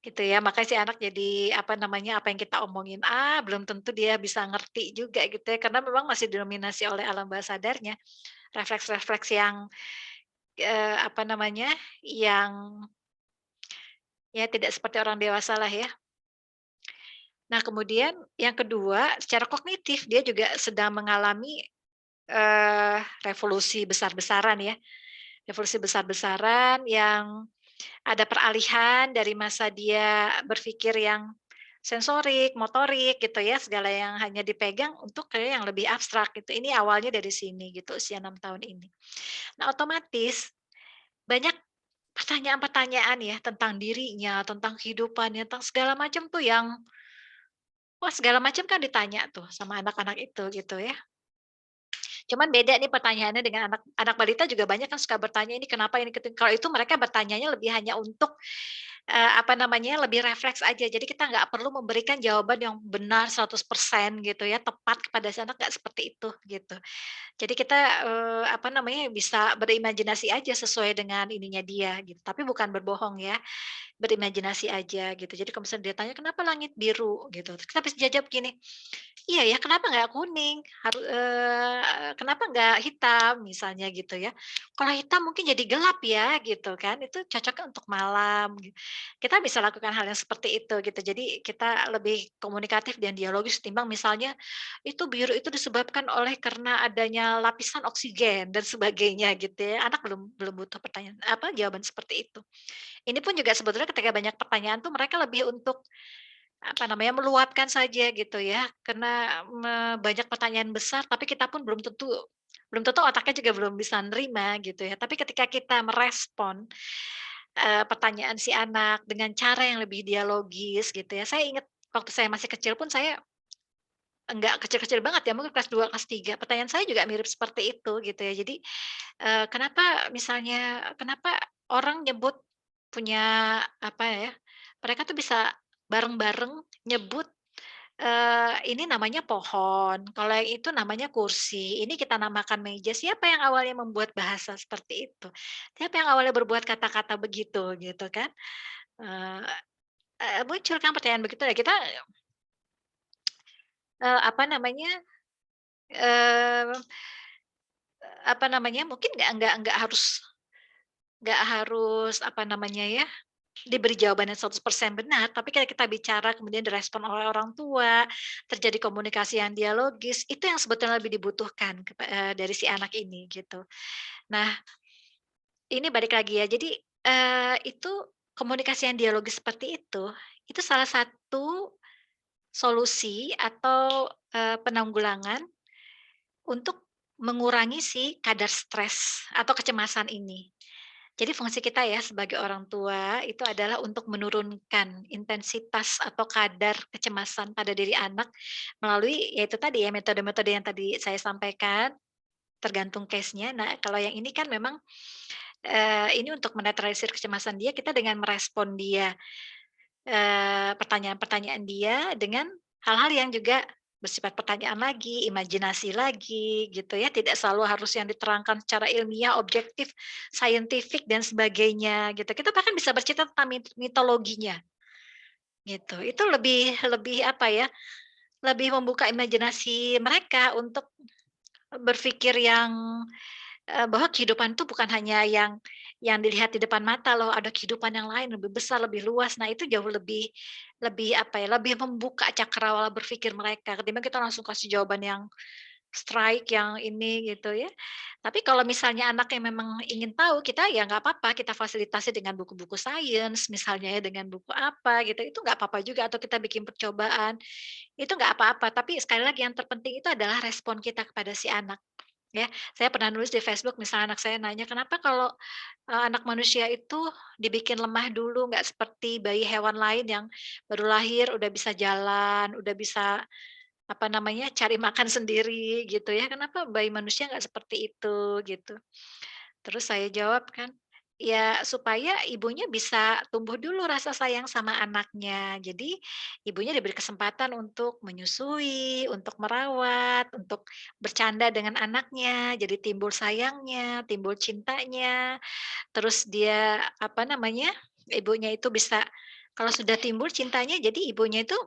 gitu ya. Makanya si anak jadi, apa namanya, apa yang kita omongin A, belum tentu dia bisa ngerti juga gitu ya, karena memang masih didominasi oleh alam bawah sadarnya. Refleks-refleks yang, apa namanya, yang ya tidak seperti orang dewasa lah ya. Nah, kemudian yang kedua, secara kognitif dia juga sedang mengalami, revolusi besar-besaran ya, revolusi besar-besaran yang ada peralihan dari masa dia berpikir yang sensorik, motorik gitu ya, segala yang hanya dipegang untuk ke yang lebih abstrak gitu. Ini awalnya dari sini gitu, usia 6 tahun ini. Nah, otomatis banyak pertanyaan-pertanyaan ya tentang dirinya, tentang kehidupannya, tentang segala macam tuh yang wah segala macam kan ditanya tuh sama anak-anak itu gitu ya. Cuman beda nih pertanyaannya dengan anak anak balita juga banyak kan suka bertanya, "Ini kenapa ini kalau itu mereka bertanyanya lebih hanya untuk, apa namanya, lebih refleks aja. Jadi kita nggak perlu memberikan jawaban yang benar 100% gitu ya, tepat kepada si anak, nggak seperti itu, gitu. Jadi kita, apa namanya, bisa berimajinasi aja sesuai dengan ininya dia gitu, tapi bukan berbohong ya, berimajinasi aja gitu. Jadi kalau misalnya dia tanya, "Kenapa langit biru?" Gitu, terus kita bisa jawab gini, "Iya ya, kenapa nggak kuning? Kenapa nggak hitam?" Misalnya gitu ya. Kalau hitam mungkin jadi gelap ya, gitu kan, itu cocoknya untuk malam, kita bisa lakukan hal yang seperti itu gitu. Jadi kita lebih komunikatif dan dialogis ketimbang misalnya, "Itu biru itu disebabkan oleh karena adanya lapisan oksigen," dan sebagainya gitu ya. Anak belum belum butuh pertanyaan apa, jawaban seperti itu. Ini pun juga sebetulnya ketika banyak pertanyaan tuh mereka lebih untuk apa namanya, meluapkan saja gitu ya, karena banyak pertanyaan besar, tapi kita pun belum tentu otaknya juga belum bisa nerima gitu ya. Tapi ketika kita merespon, pertanyaan si anak dengan cara yang lebih dialogis gitu ya. Saya ingat waktu saya masih kecil pun saya enggak kecil-kecil banget ya, mungkin kelas 2 kelas 3 pertanyaan saya juga mirip seperti itu gitu ya. Jadi, kenapa orang nyebut punya apa ya, mereka tuh bisa bareng-bareng nyebut, ini namanya pohon, kalau yang itu namanya kursi, ini kita namakan meja. Siapa yang awalnya membuat bahasa seperti itu? Siapa yang awalnya berbuat kata-kata begitu, gitu kan? Eee muncul kan pertanyaan begitu ya, kita, apa namanya, eee, apa namanya, mungkin nggak harus, apa namanya ya, diberi jawaban yang 100% benar, tapi kalau kita bicara kemudian direspon oleh orang tua, terjadi komunikasi yang dialogis, itu yang sebetulnya lebih dibutuhkan dari si anak ini gitu. Nah, ini balik lagi ya, jadi, itu komunikasi yang dialogis seperti itu salah satu solusi atau, penanggulangan untuk mengurangi si kadar stres atau kecemasan ini. Jadi fungsi kita ya sebagai orang tua itu adalah untuk menurunkan intensitas atau kadar kecemasan pada diri anak melalui ya itu tadi ya metode-metode yang tadi saya sampaikan, tergantung case-nya. Nah, kalau yang ini kan memang, ini untuk menetralisir kecemasan dia, kita dengan merespon dia, pertanyaan-pertanyaan dia dengan hal-hal yang juga bersifat pertanyaan lagi, imajinasi lagi, gitu ya, tidak selalu harus yang diterangkan secara ilmiah, objektif, scientific dan sebagainya, gitu. Kita bahkan bisa bercerita tentang mitologinya, gitu. Itu lebih lebih apa ya, lebih membuka imajinasi mereka untuk berpikir yang bahwa kehidupan itu bukan hanya yang dilihat di depan mata loh, ada kehidupan yang lain lebih besar, lebih luas. Nah, itu jauh lebih lebih apa ya, lebih membuka cakrawala berpikir mereka ketimbang kita langsung kasih jawaban yang strike, yang ini gitu ya. Tapi kalau misalnya anak yang memang ingin tahu, kita ya nggak apa-apa, kita fasilitasi dengan buku-buku sains misalnya ya, dengan buku apa gitu, itu nggak apa-apa juga atau kita bikin percobaan, itu nggak apa-apa. Tapi sekali lagi yang terpenting itu adalah respon kita kepada si anak. Ya, saya pernah nulis di Facebook misalnya anak saya nanya, "Kenapa kalau, anak manusia itu dibikin lemah dulu, nggak seperti bayi hewan lain yang baru lahir udah bisa jalan, udah bisa, apa namanya, cari makan sendiri," gitu ya. "Kenapa bayi manusia nggak seperti itu?" Gitu. Terus saya jawab kan, ya supaya ibunya bisa tumbuh dulu rasa sayang sama anaknya. Jadi ibunya diberi kesempatan untuk menyusui, untuk merawat, untuk bercanda dengan anaknya, jadi timbul sayangnya, timbul cintanya, terus dia, apa namanya, ibunya itu bisa kalau sudah timbul cintanya jadi ibunya itu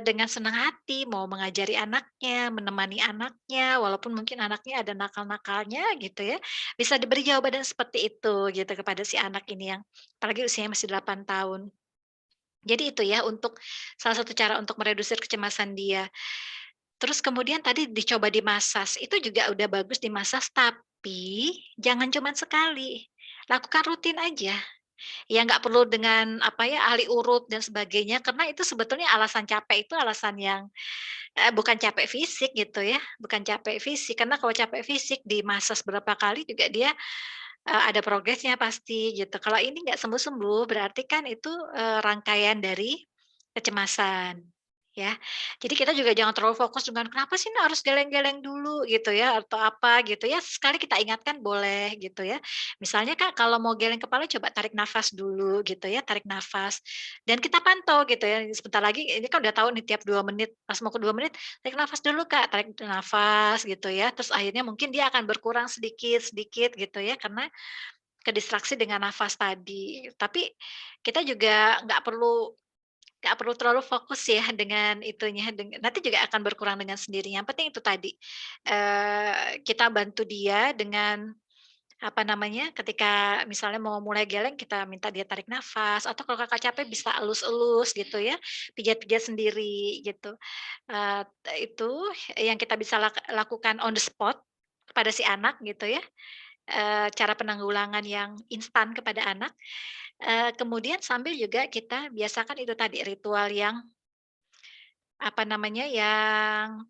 dengan senang hati mau mengajari anaknya, menemani anaknya, walaupun mungkin anaknya ada nakal-nakalnya gitu ya, bisa diberi jawaban seperti itu gitu kepada si anak ini yang apalagi usianya masih 8 tahun. Jadi itu ya untuk salah satu cara untuk meredusir kecemasan dia. Terus kemudian tadi dicoba dimasas, itu juga udah bagus dimasas, tapi jangan cuman sekali, lakukan rutin aja. Ya nggak perlu dengan apa ya, ahli urut dan sebagainya, karena itu sebetulnya alasan capek itu alasan yang bukan capek fisik gitu ya, bukan capek fisik, karena kalau capek fisik di-massage berapa kali juga dia, ada progresnya pasti gitu. Kalau ini nggak sembuh-sembuh berarti kan itu, rangkaian dari kecemasan, ya. Jadi kita juga jangan terlalu fokus dengan, "Kenapa sih harus geleng-geleng dulu?" Gitu ya, atau apa gitu ya, sekali kita ingatkan boleh gitu ya. Misalnya Kak, kalau mau geleng kepala coba tarik nafas dulu gitu ya, tarik nafas dan kita pantau gitu ya, sebentar lagi ini kan udah tahu nih tiap 2 menit, pas mau ke 2 menit, tarik nafas dulu Kak, tarik nafas gitu ya, terus akhirnya mungkin dia akan berkurang sedikit sedikit gitu ya, karena kedistraksi dengan nafas tadi. Tapi kita juga nggak perlu terlalu fokus ya dengan itunya, nanti juga akan berkurang dengan sendirinya, yang penting itu tadi, kita bantu dia dengan apa namanya, ketika misalnya mau mulai geleng kita minta dia tarik nafas atau kalau Kakak capek bisa elus-elus gitu ya, pijat-pijat sendiri gitu. Itu yang kita bisa lakukan on the spot kepada si anak gitu ya, cara penanggulangan yang instan kepada anak, kemudian sambil juga kita biasakan itu tadi ritual yang apa namanya, yang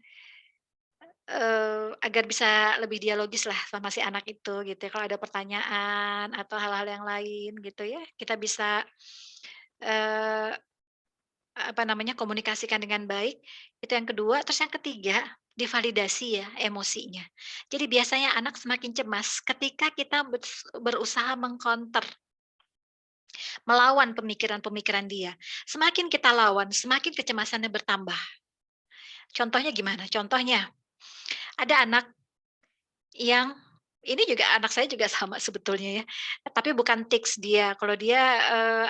agar bisa lebih dialogis lah sama si anak itu gitu ya, kalau ada pertanyaan atau hal-hal yang lain gitu ya, kita bisa, eee, apa namanya, komunikasikan dengan baik, itu yang kedua. Terus yang ketiga, divalidasi ya emosinya. Jadi biasanya anak semakin cemas ketika kita berusaha mengcounter, melawan pemikiran-pemikiran dia. Semakin kita lawan, semakin kecemasannya bertambah. Contohnya gimana? Contohnya, ada anak yang ini juga anak saya juga sama sebetulnya ya, tapi bukan tics dia. Kalau dia,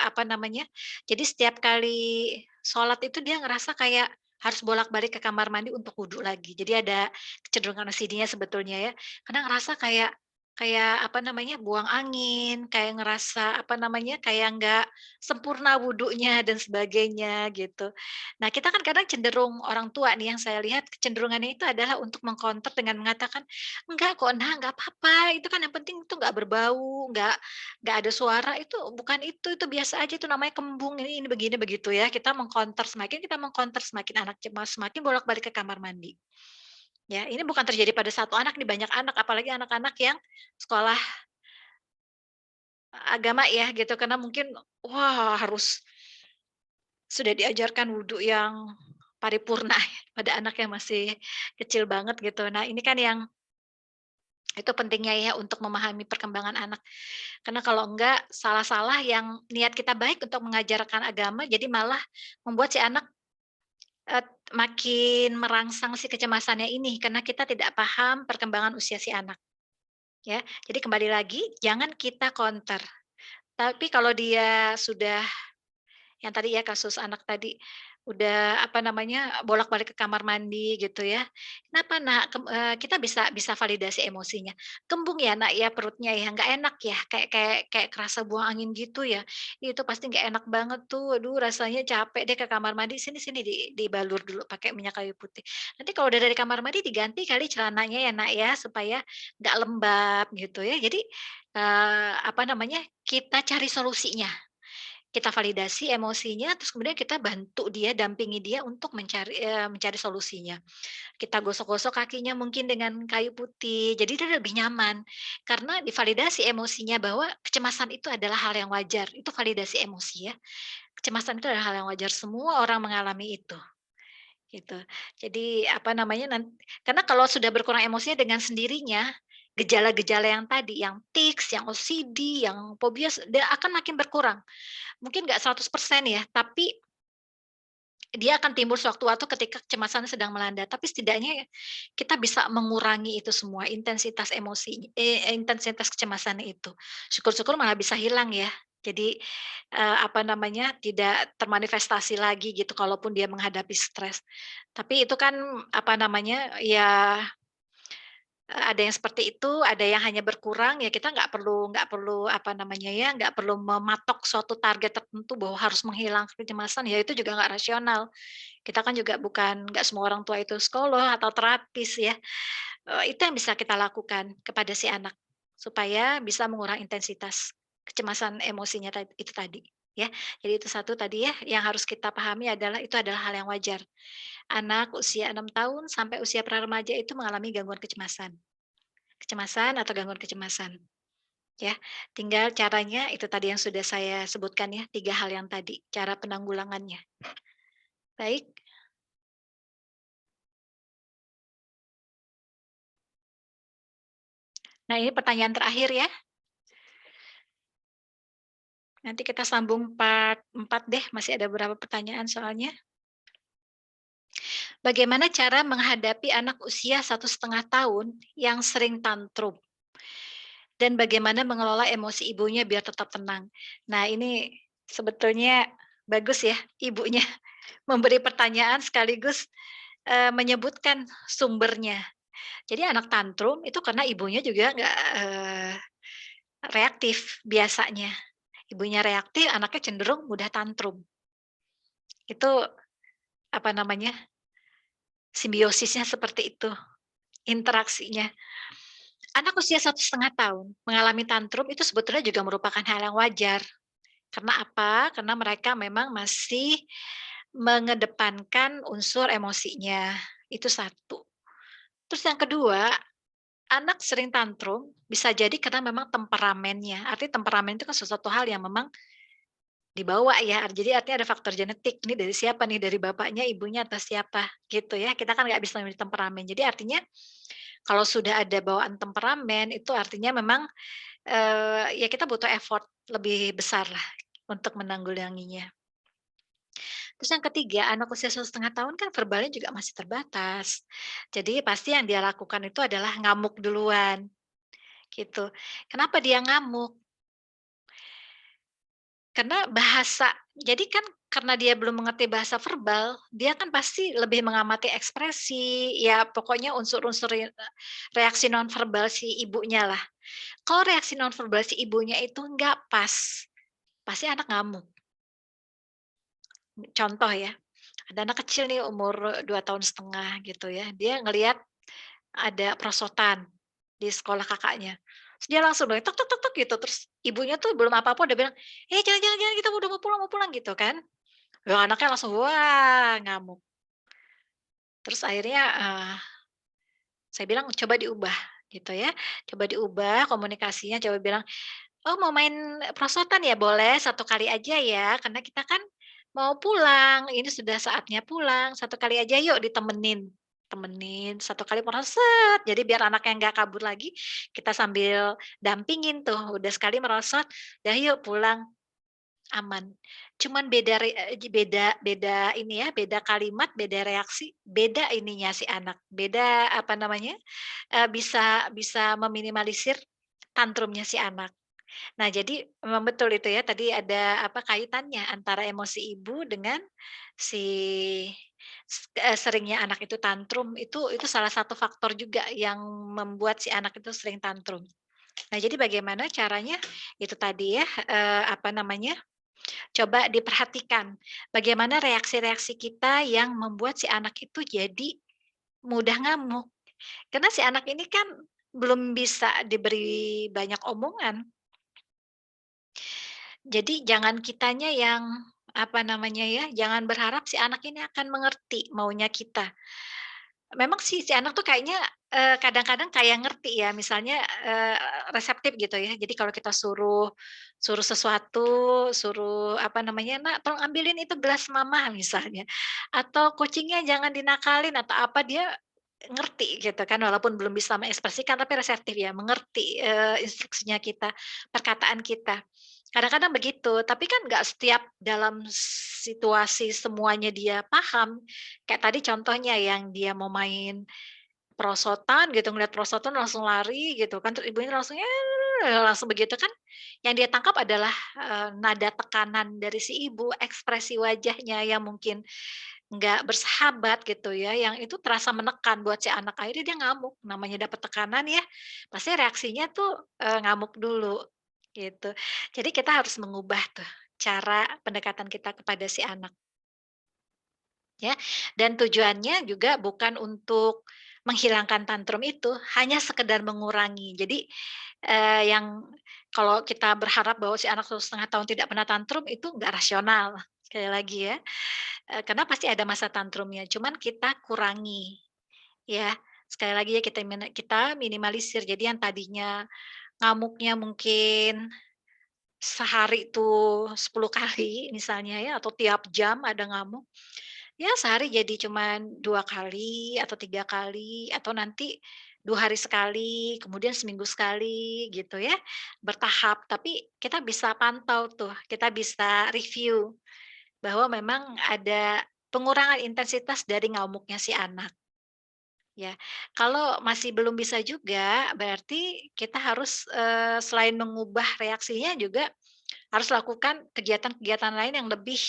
apa namanya, jadi setiap kali sholat itu dia ngerasa kayak harus bolak-balik ke kamar mandi untuk wudhu lagi. Jadi ada kecenderungan OCD-nya sebetulnya ya, karena ngerasa kayak kayak apa namanya, buang angin, kayak ngerasa apa namanya, kayak nggak sempurna wudhunya dan sebagainya gitu. Nah kita kan kadang cenderung orang tua nih yang saya lihat kecenderungannya itu adalah untuk mengcounter dengan mengatakan, "Enggak kok Nak, nggak apa-apa, itu kan yang penting itu nggak berbau, nggak ada suara, itu bukan itu biasa aja, itu namanya kembung, ini begini, begitu ya." Kita mengcounter semakin anak cemas, semakin bolak-balik ke kamar mandi. Ya, ini bukan terjadi pada satu anak nih, banyak anak, apalagi anak-anak yang sekolah agama ya gitu, karena mungkin, wah harus sudah diajarkan wudhu yang paripurna pada anak yang masih kecil banget gitu. Nah ini kan yang itu pentingnya ya untuk memahami perkembangan anak. Karena kalau enggak, salah-salah yang niat kita baik untuk mengajarkan agama, jadi malah membuat si anak, makin merangsang si kecemasannya ini, karena kita tidak paham perkembangan usia si anak, ya. Jadi kembali lagi, jangan kita counter, tapi kalau dia sudah yang tadi ya kasus anak tadi, udah apa namanya, bolak-balik ke kamar mandi gitu ya. "Kenapa Nak?" Kita bisa validasi emosinya. "Kembung ya Nak ya perutnya ya? Nggak enak ya? Kayak kayak kayak kerasa buang angin gitu ya? Itu pasti nggak enak banget tuh, aduh rasanya capek deh ke kamar mandi, sini sini dibalur dulu pakai minyak kayu putih. Nanti kalau udah dari kamar mandi diganti kali celananya ya Nak ya, supaya nggak lembab," gitu ya. Jadi, apa namanya, kita cari solusinya. Kita validasi emosinya, terus kemudian kita bantu dia, dampingi dia untuk mencari solusinya. Kita gosok-gosok kakinya mungkin dengan kayu putih, jadi dia lebih nyaman. Karena divalidasi emosinya bahwa kecemasan itu adalah hal yang wajar, itu validasi emosi ya. Kecemasan itu adalah hal yang wajar, semua orang mengalami itu, gitu. Jadi apa namanya, karena kalau sudah berkurang emosinya dengan sendirinya, gejala-gejala yang tadi, yang tics, yang OCD, yang fobia, dia akan makin berkurang. Mungkin nggak 100% ya, tapi dia akan timbul sewaktu-waktu ketika kecemasan sedang melanda, tapi setidaknya kita bisa mengurangi itu semua, intensitas kecemasan itu. Syukur-syukur malah bisa hilang ya. Jadi, apa namanya, tidak termanifestasi lagi gitu kalaupun dia menghadapi stres. Tapi itu kan, apa namanya, ya, ada yang seperti itu, ada yang hanya berkurang, ya kita nggak perlu, apa namanya ya, nggak perlu mematok suatu target tertentu bahwa harus menghilangkan kecemasan, ya itu juga nggak rasional. Kita kan juga nggak semua orang tua itu psikolog atau terapis ya, itu yang bisa kita lakukan kepada si anak, supaya bisa mengurangi intensitas kecemasan emosinya itu tadi, ya. Jadi itu satu tadi ya, yang harus kita pahami adalah itu adalah hal yang wajar. Anak usia 6 tahun sampai usia pra-remaja itu mengalami gangguan kecemasan. Kecemasan atau gangguan kecemasan, ya. Tinggal caranya itu tadi yang sudah saya sebutkan ya, 3 hal yang tadi, cara penanggulangannya. Baik. Nah, ini pertanyaan terakhir ya, nanti kita sambung part 4 deh, masih ada beberapa pertanyaan soalnya. Bagaimana cara menghadapi anak usia 1,5 tahun yang sering tantrum? Dan bagaimana mengelola emosi ibunya biar tetap tenang? Nah, ini sebetulnya bagus ya, ibunya memberi pertanyaan sekaligus, menyebutkan sumbernya. Jadi anak tantrum itu karena ibunya juga nggak, reaktif biasanya. Ibunya reaktif, anaknya cenderung mudah tantrum. Itu, apa namanya, simbiosisnya seperti itu, interaksinya. Anak usia 1,5 tahun mengalami tantrum itu sebetulnya juga merupakan hal yang wajar. Karena apa? Karena mereka memang masih mengedepankan unsur emosinya, itu satu. Terus yang kedua, anak sering tantrum bisa jadi karena memang temperamennya, artinya temperamen itu kan sesuatu hal yang memang dibawa ya, jadi artinya ada faktor genetik, ini dari siapa nih, dari bapaknya, ibunya, atau siapa, gitu ya. Kita kan nggak bisa memilih temperamen. Jadi artinya kalau sudah ada bawaan temperamen, itu artinya memang, ya kita butuh effort lebih besar lah untuk menanggulanginya. Terus yang ketiga, anak usia 1,5 tahun kan verbalnya juga masih terbatas. Jadi pasti yang dia lakukan itu adalah ngamuk duluan, gitu. Kenapa dia ngamuk? Karena jadi kan karena dia belum mengerti bahasa verbal, dia kan pasti lebih mengamati ekspresi, ya pokoknya unsur-unsur reaksi nonverbal si ibunya lah. Kalau reaksi nonverbal si ibunya itu nggak pas, pasti anak ngamuk. Contoh ya, ada anak kecil nih umur 2 tahun setengah gitu ya, dia ngelihat ada perosotan di sekolah kakaknya, terus dia langsung bilang, "Tek tek tek tek," gitu, terus ibunya tuh belum apa-apa udah bilang, jangan jangan jangan, kita udah mau pulang," gitu kan. Anaknya langsung, wah, ngamuk. Terus akhirnya, saya bilang, "Coba diubah," gitu ya, coba diubah komunikasinya, coba bilang, "Oh, mau main perosotan ya? Boleh, 1 kali aja ya, karena kita kan mau pulang, ini sudah saatnya pulang, 1 kali aja yuk ditemenin." Temenin 1 kali merosot, jadi biar anaknya nggak kabur lagi, kita sambil dampingin tuh, udah sekali merosot, "Dah yuk pulang." Aman. Cuman beda beda ini ya, beda kalimat, beda reaksi, beda ininya si anak, beda apa namanya, bisa bisa meminimalisir tantrumnya si anak. Nah, jadi memang betul itu ya, tadi ada apa, kaitannya antara emosi ibu dengan si seringnya anak itu tantrum, itu salah satu faktor juga yang membuat si anak itu sering tantrum. Nah, jadi bagaimana caranya, itu tadi ya, apa namanya, coba diperhatikan bagaimana reaksi-reaksi kita yang membuat si anak itu jadi mudah ngamuk. Karena si anak ini kan belum bisa diberi banyak omongan. Jadi jangan kitanya yang, apa namanya ya, jangan berharap si anak ini akan mengerti maunya kita. Memang sih si anak tuh kayaknya, kadang-kadang kayak ngerti ya, misalnya, eee, reseptif gitu ya. Jadi kalau kita suruh suruh sesuatu, suruh apa namanya, "Nak, tolong ambilin itu gelas mama," misalnya, atau "Kucingnya jangan dinakalin," atau apa, dia ngerti gitu kan, walaupun belum bisa mengekspresikan tapi reseptif ya, mengerti, instruksinya kita, perkataan kita. Kadang-kadang begitu, tapi kan nggak setiap dalam situasi semuanya dia paham. Kayak tadi contohnya yang dia mau main perosotan gitu, ngeliat perosotan langsung lari gitu kan, terus ibunya langsung, langsung begitu kan, yang dia tangkap adalah, nada tekanan dari si ibu, ekspresi wajahnya yang mungkin nggak bersahabat gitu ya, yang itu terasa menekan buat si anak, akhirnya dia ngamuk. Namanya dapat tekanan ya, pasti reaksinya tuh, ngamuk dulu, gitu. Jadi kita harus mengubah tuh cara pendekatan kita kepada si anak. Ya, dan tujuannya juga bukan untuk menghilangkan tantrum itu, hanya sekedar mengurangi. Jadi, yang kalau kita berharap bahwa si anak 1,5 tahun tidak pernah tantrum itu nggak rasional, sekali lagi ya, karena pasti ada masa tantrumnya, cuman kita kurangi, ya. Sekali lagi ya kita minimalisir, jadi yang tadinya ngamuknya mungkin sehari tuh 10 kali misalnya ya, atau tiap jam ada ngamuk, ya sehari jadi cuman 2 kali atau 3 kali, atau nanti 2 hari sekali, kemudian seminggu sekali gitu ya, bertahap. Tapi kita bisa pantau tuh, kita bisa review bahwa memang ada pengurangan intensitas dari ngamuknya si anak, ya. Kalau masih belum bisa juga, berarti kita harus, selain mengubah reaksinya juga harus lakukan kegiatan-kegiatan lain yang lebih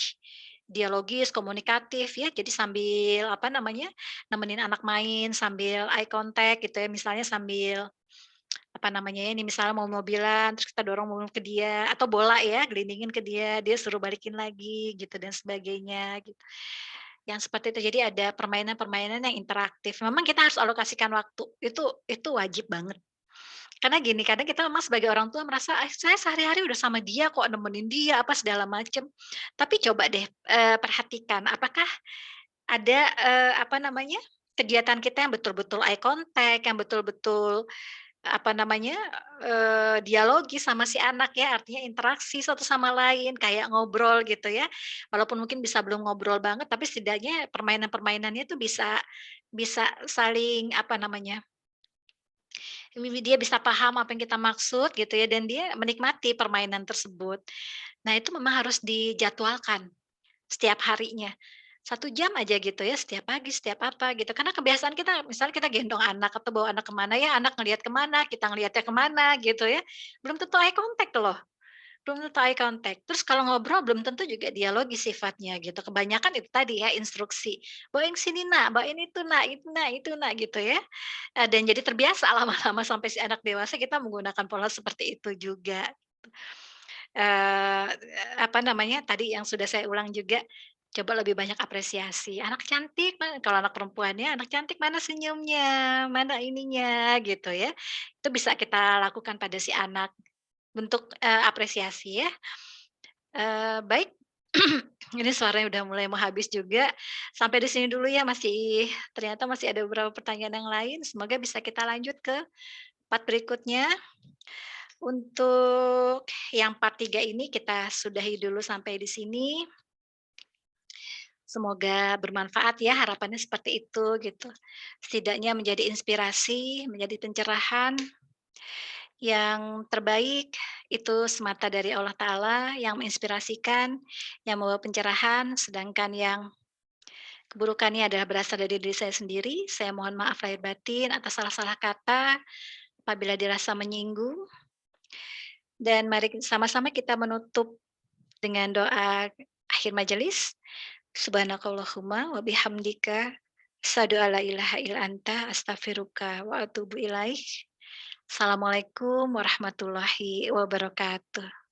dialogis, komunikatif ya. Jadi sambil apa namanya, nemenin anak main sambil eye contact gitu ya, misalnya sambil apa namanya ya, ini misalnya mau mobilan terus kita dorong mobil ke dia atau bola ya, gelindingin ke dia, dia suruh balikin lagi gitu dan sebagainya gitu. Yang seperti itu, jadi ada permainan-permainan yang interaktif. Memang kita harus alokasikan waktu, itu wajib banget. Karena gini, kadang kita memang sebagai orang tua merasa, saya sehari-hari udah sama dia kok, nemenin dia, apa segala macem." Tapi coba deh, perhatikan apakah ada, apa namanya, kegiatan kita yang betul-betul eye contact, yang betul-betul, apa namanya, dialogi sama si anak ya, artinya interaksi satu sama lain, kayak ngobrol gitu ya. Walaupun mungkin bisa belum ngobrol banget, tapi setidaknya permainan-permainannya itu bisa bisa saling, apa namanya, dia bisa paham apa yang kita maksud gitu ya, dan dia menikmati permainan tersebut. Nah, itu memang harus dijadwalkan setiap harinya. 1 jam aja gitu ya, setiap pagi, setiap apa gitu. Karena kebiasaan kita misalnya kita gendong anak atau bawa anak kemana ya, anak ngelihat kemana, kita ngelihatnya kemana gitu ya. Belum tentu eye contact loh. Belum tentu eye contact. Terus kalau ngobrol belum tentu juga dialogis sifatnya gitu. Kebanyakan itu tadi ya instruksi, "Bawa yang sini Nak, bawain itu Nak, itu Nak, itu Nak," gitu ya. Dan jadi terbiasa lama-lama sampai si anak dewasa kita menggunakan pola seperti itu juga. Eee, apa namanya, tadi yang sudah saya ulang juga, coba lebih banyak apresiasi, "Anak cantik mana," kalau anak perempuan ya, "Anak cantik mana senyumnya, mana ininya," gitu ya. Itu bisa kita lakukan pada si anak, bentuk, apresiasi ya. Baik, ini suaranya udah mulai mau habis juga. Sampai di sini dulu ya, ternyata masih ada beberapa pertanyaan yang lain, semoga bisa kita lanjut ke part berikutnya. Untuk yang part 3 ini kita sudahi dulu sampai di sini. Semoga bermanfaat ya, harapannya seperti itu gitu. Setidaknya menjadi inspirasi, menjadi pencerahan yang terbaik itu semata dari Allah Ta'ala yang menginspirasikan, yang membawa pencerahan, sedangkan yang keburukannya adalah berasal dari diri saya sendiri. Saya mohon maaf lahir batin atas salah-salah kata, apabila dirasa menyinggung, dan mari sama-sama kita menutup dengan doa akhir majelis. Subhanakallahumma wa bihamdika, asyhadu alla ilaha illa anta, astaghfiruka wa atubu ilaik. Assalamualaikum warahmatullahi wabarakatuh.